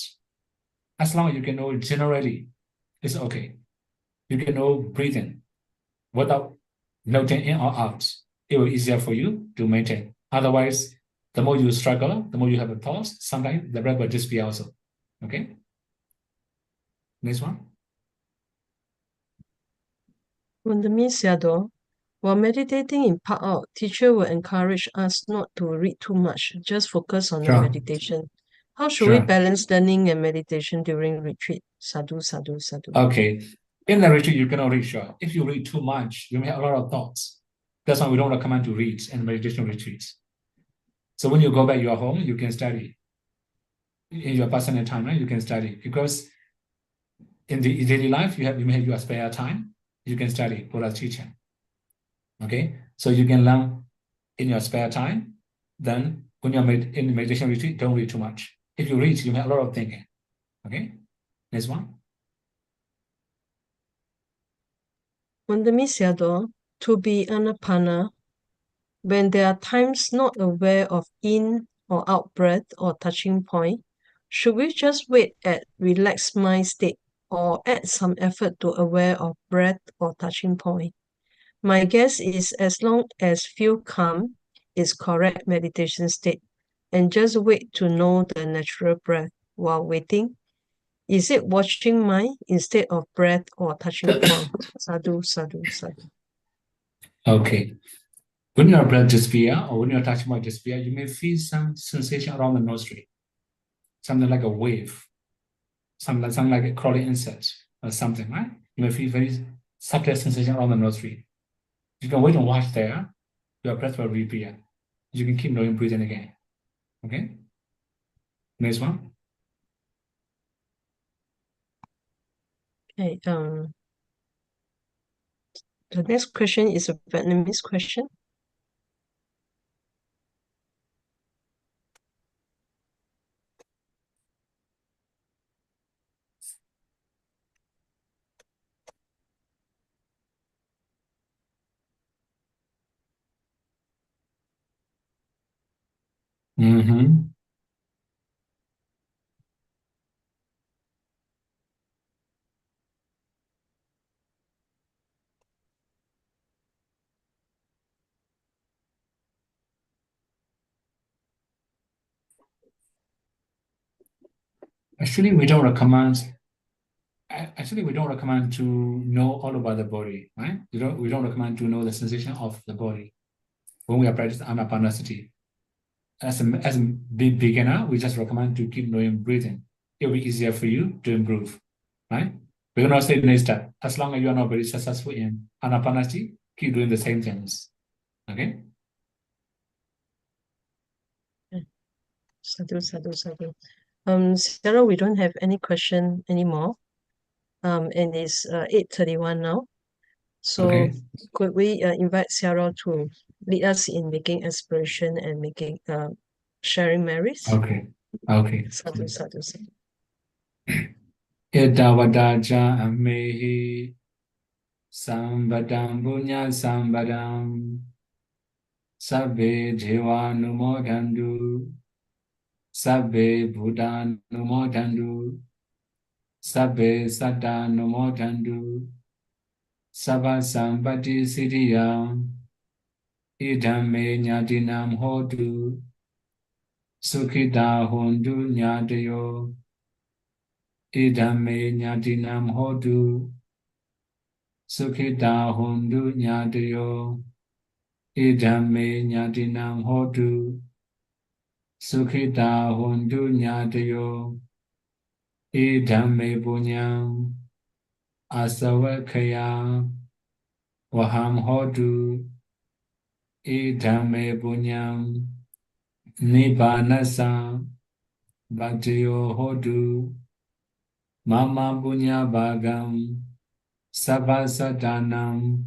As long as you can know generally, it's okay. You can know breathing. without noting in or out. It will be easier for you to maintain. Otherwise, the more you struggle, the more you have a thoughts, sometimes the breath will disappear also. Okay? Next one. While meditating in Park Out, teacher will encourage us not to read too much, just focus on the Sure. meditation. How should we Sure. balance learning and meditation during retreat? Sadhu, sadhu, sadhu. Okay. In the retreat, you cannot read short. If you read too much, you may have a lot of thoughts. That's why we don't recommend to read in meditation retreats. So when you go back to your home, you can study. In your personal time, right? You can study. Because in the daily life, you may have your spare time. You can study Buddha's teaching. Okay? So you can learn in your spare time. Then when you're in the meditation retreat, don't read too much. If you read, you may have a lot of thinking. Okay? Next one. To be anapana, when there are times not aware of in or out breath or touching point, should we just wait at relaxed mind state or add some effort to aware of breath or touching point? My guess is as long as feel calm is correct meditation state and just wait to know the natural breath while waiting. Is it watching mind instead of breath or touching point? Sadhu, sadhu, sadhu. Okay. When your breath disappears or when your touching point disappears, you may feel some sensation around the nostril, something like a wave, something like a crawling insect or something, right? You may feel very subtle sensation around the nostril. You can wait and watch there. Your breath will reappear. You can keep knowing breathing again. Okay? Next one. Okay, the next question is a Vietnamese question. Mm-hmm. Actually, we don't recommend to know all about the body, right? We don't recommend to know the sensation of the body when we are practicing anapanasati. As a beginner, we just recommend to keep knowing breathing. It will be easier for you to improve, right? We're going to say next step. As long as you are not very successful in anapanasati, keep doing the same things. Okay? Sadhu, sadhu, sadhu. Sarah, we don't have any question anymore. And it's 8:31 now. So Okay. could we invite Sarah to lead us in making aspiration and making sharing merits? Okay. Okay. Sadhu, sadhu, sadhu. Etavadaja amehi sambadam punya sambadam sabbe jivanumodandu sabbe buddhanumodandu sabbe saddhanumodandu sabba sampati siddhiyam idhamme nyatinam hotu sukhita hontu nyatayo idhamme nyatinam hotu sukhita hontu nyatayo idhamme nyatinam hotu sukhita hontu nyatayo idhamme punyam asavakhaya vaham hotu idhamme punyam nibbanasa bhaktiyo hotu mama punya bhagam sabbasadanam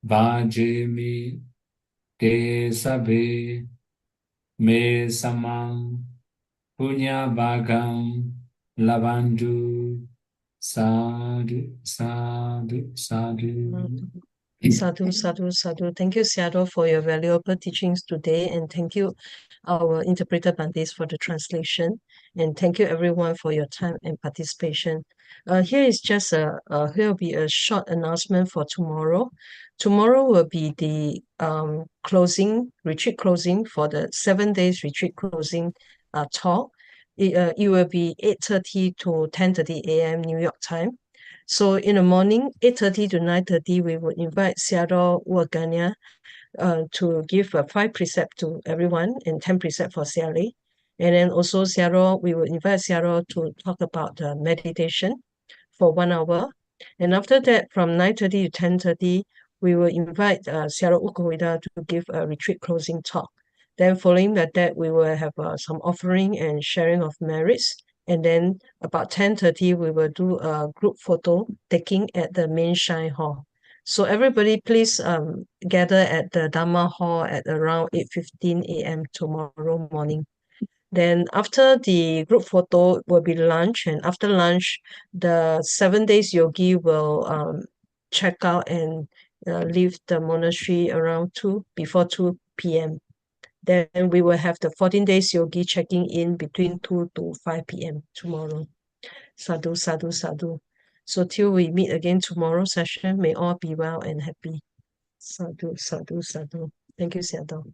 bhajemi te sabbe me samam punya bhagam labantu sadhu sadhu sadhu. Sadhu, sadhu, sadhu. Thank you, Seattle, for your valuable teachings today. And thank you, our interpreter Bandis, for the translation. And thank you, everyone, for your time and participation. Here is just here will be a short announcement for tomorrow. Tomorrow will be the retreat closing for the 7 days retreat closing talk. It will be 8:30 to 10:30 a.m. New York time. So in the morning, 8:30 to 9:30, we would invite Seattle Waganya to give 5 precept to everyone and 10 precept for CLA. And then also we will invite Seattle to talk about meditation for 1 hour. And after that, from 9:30 to 10:30, we will invite Venerable Kovida to give a retreat closing talk. Then following that, we will have some offering and sharing of merits. And then about 10:30, we will do a group photo taking at the main Shrine Hall. So everybody, please gather at the Dharma Hall at around 8:15 a.m. tomorrow morning. Then after the group photo will be lunch, and after lunch, the 7 days yogi will check out and leave the monastery around before 2 p.m. Then we will have the 14 days yogi checking in between 2 to 5 p.m. tomorrow. Sadhu, sadhu, sadhu. So till we meet again tomorrow session, may all be well and happy. Sadhu, sadhu, sadhu. Thank you, Seattle.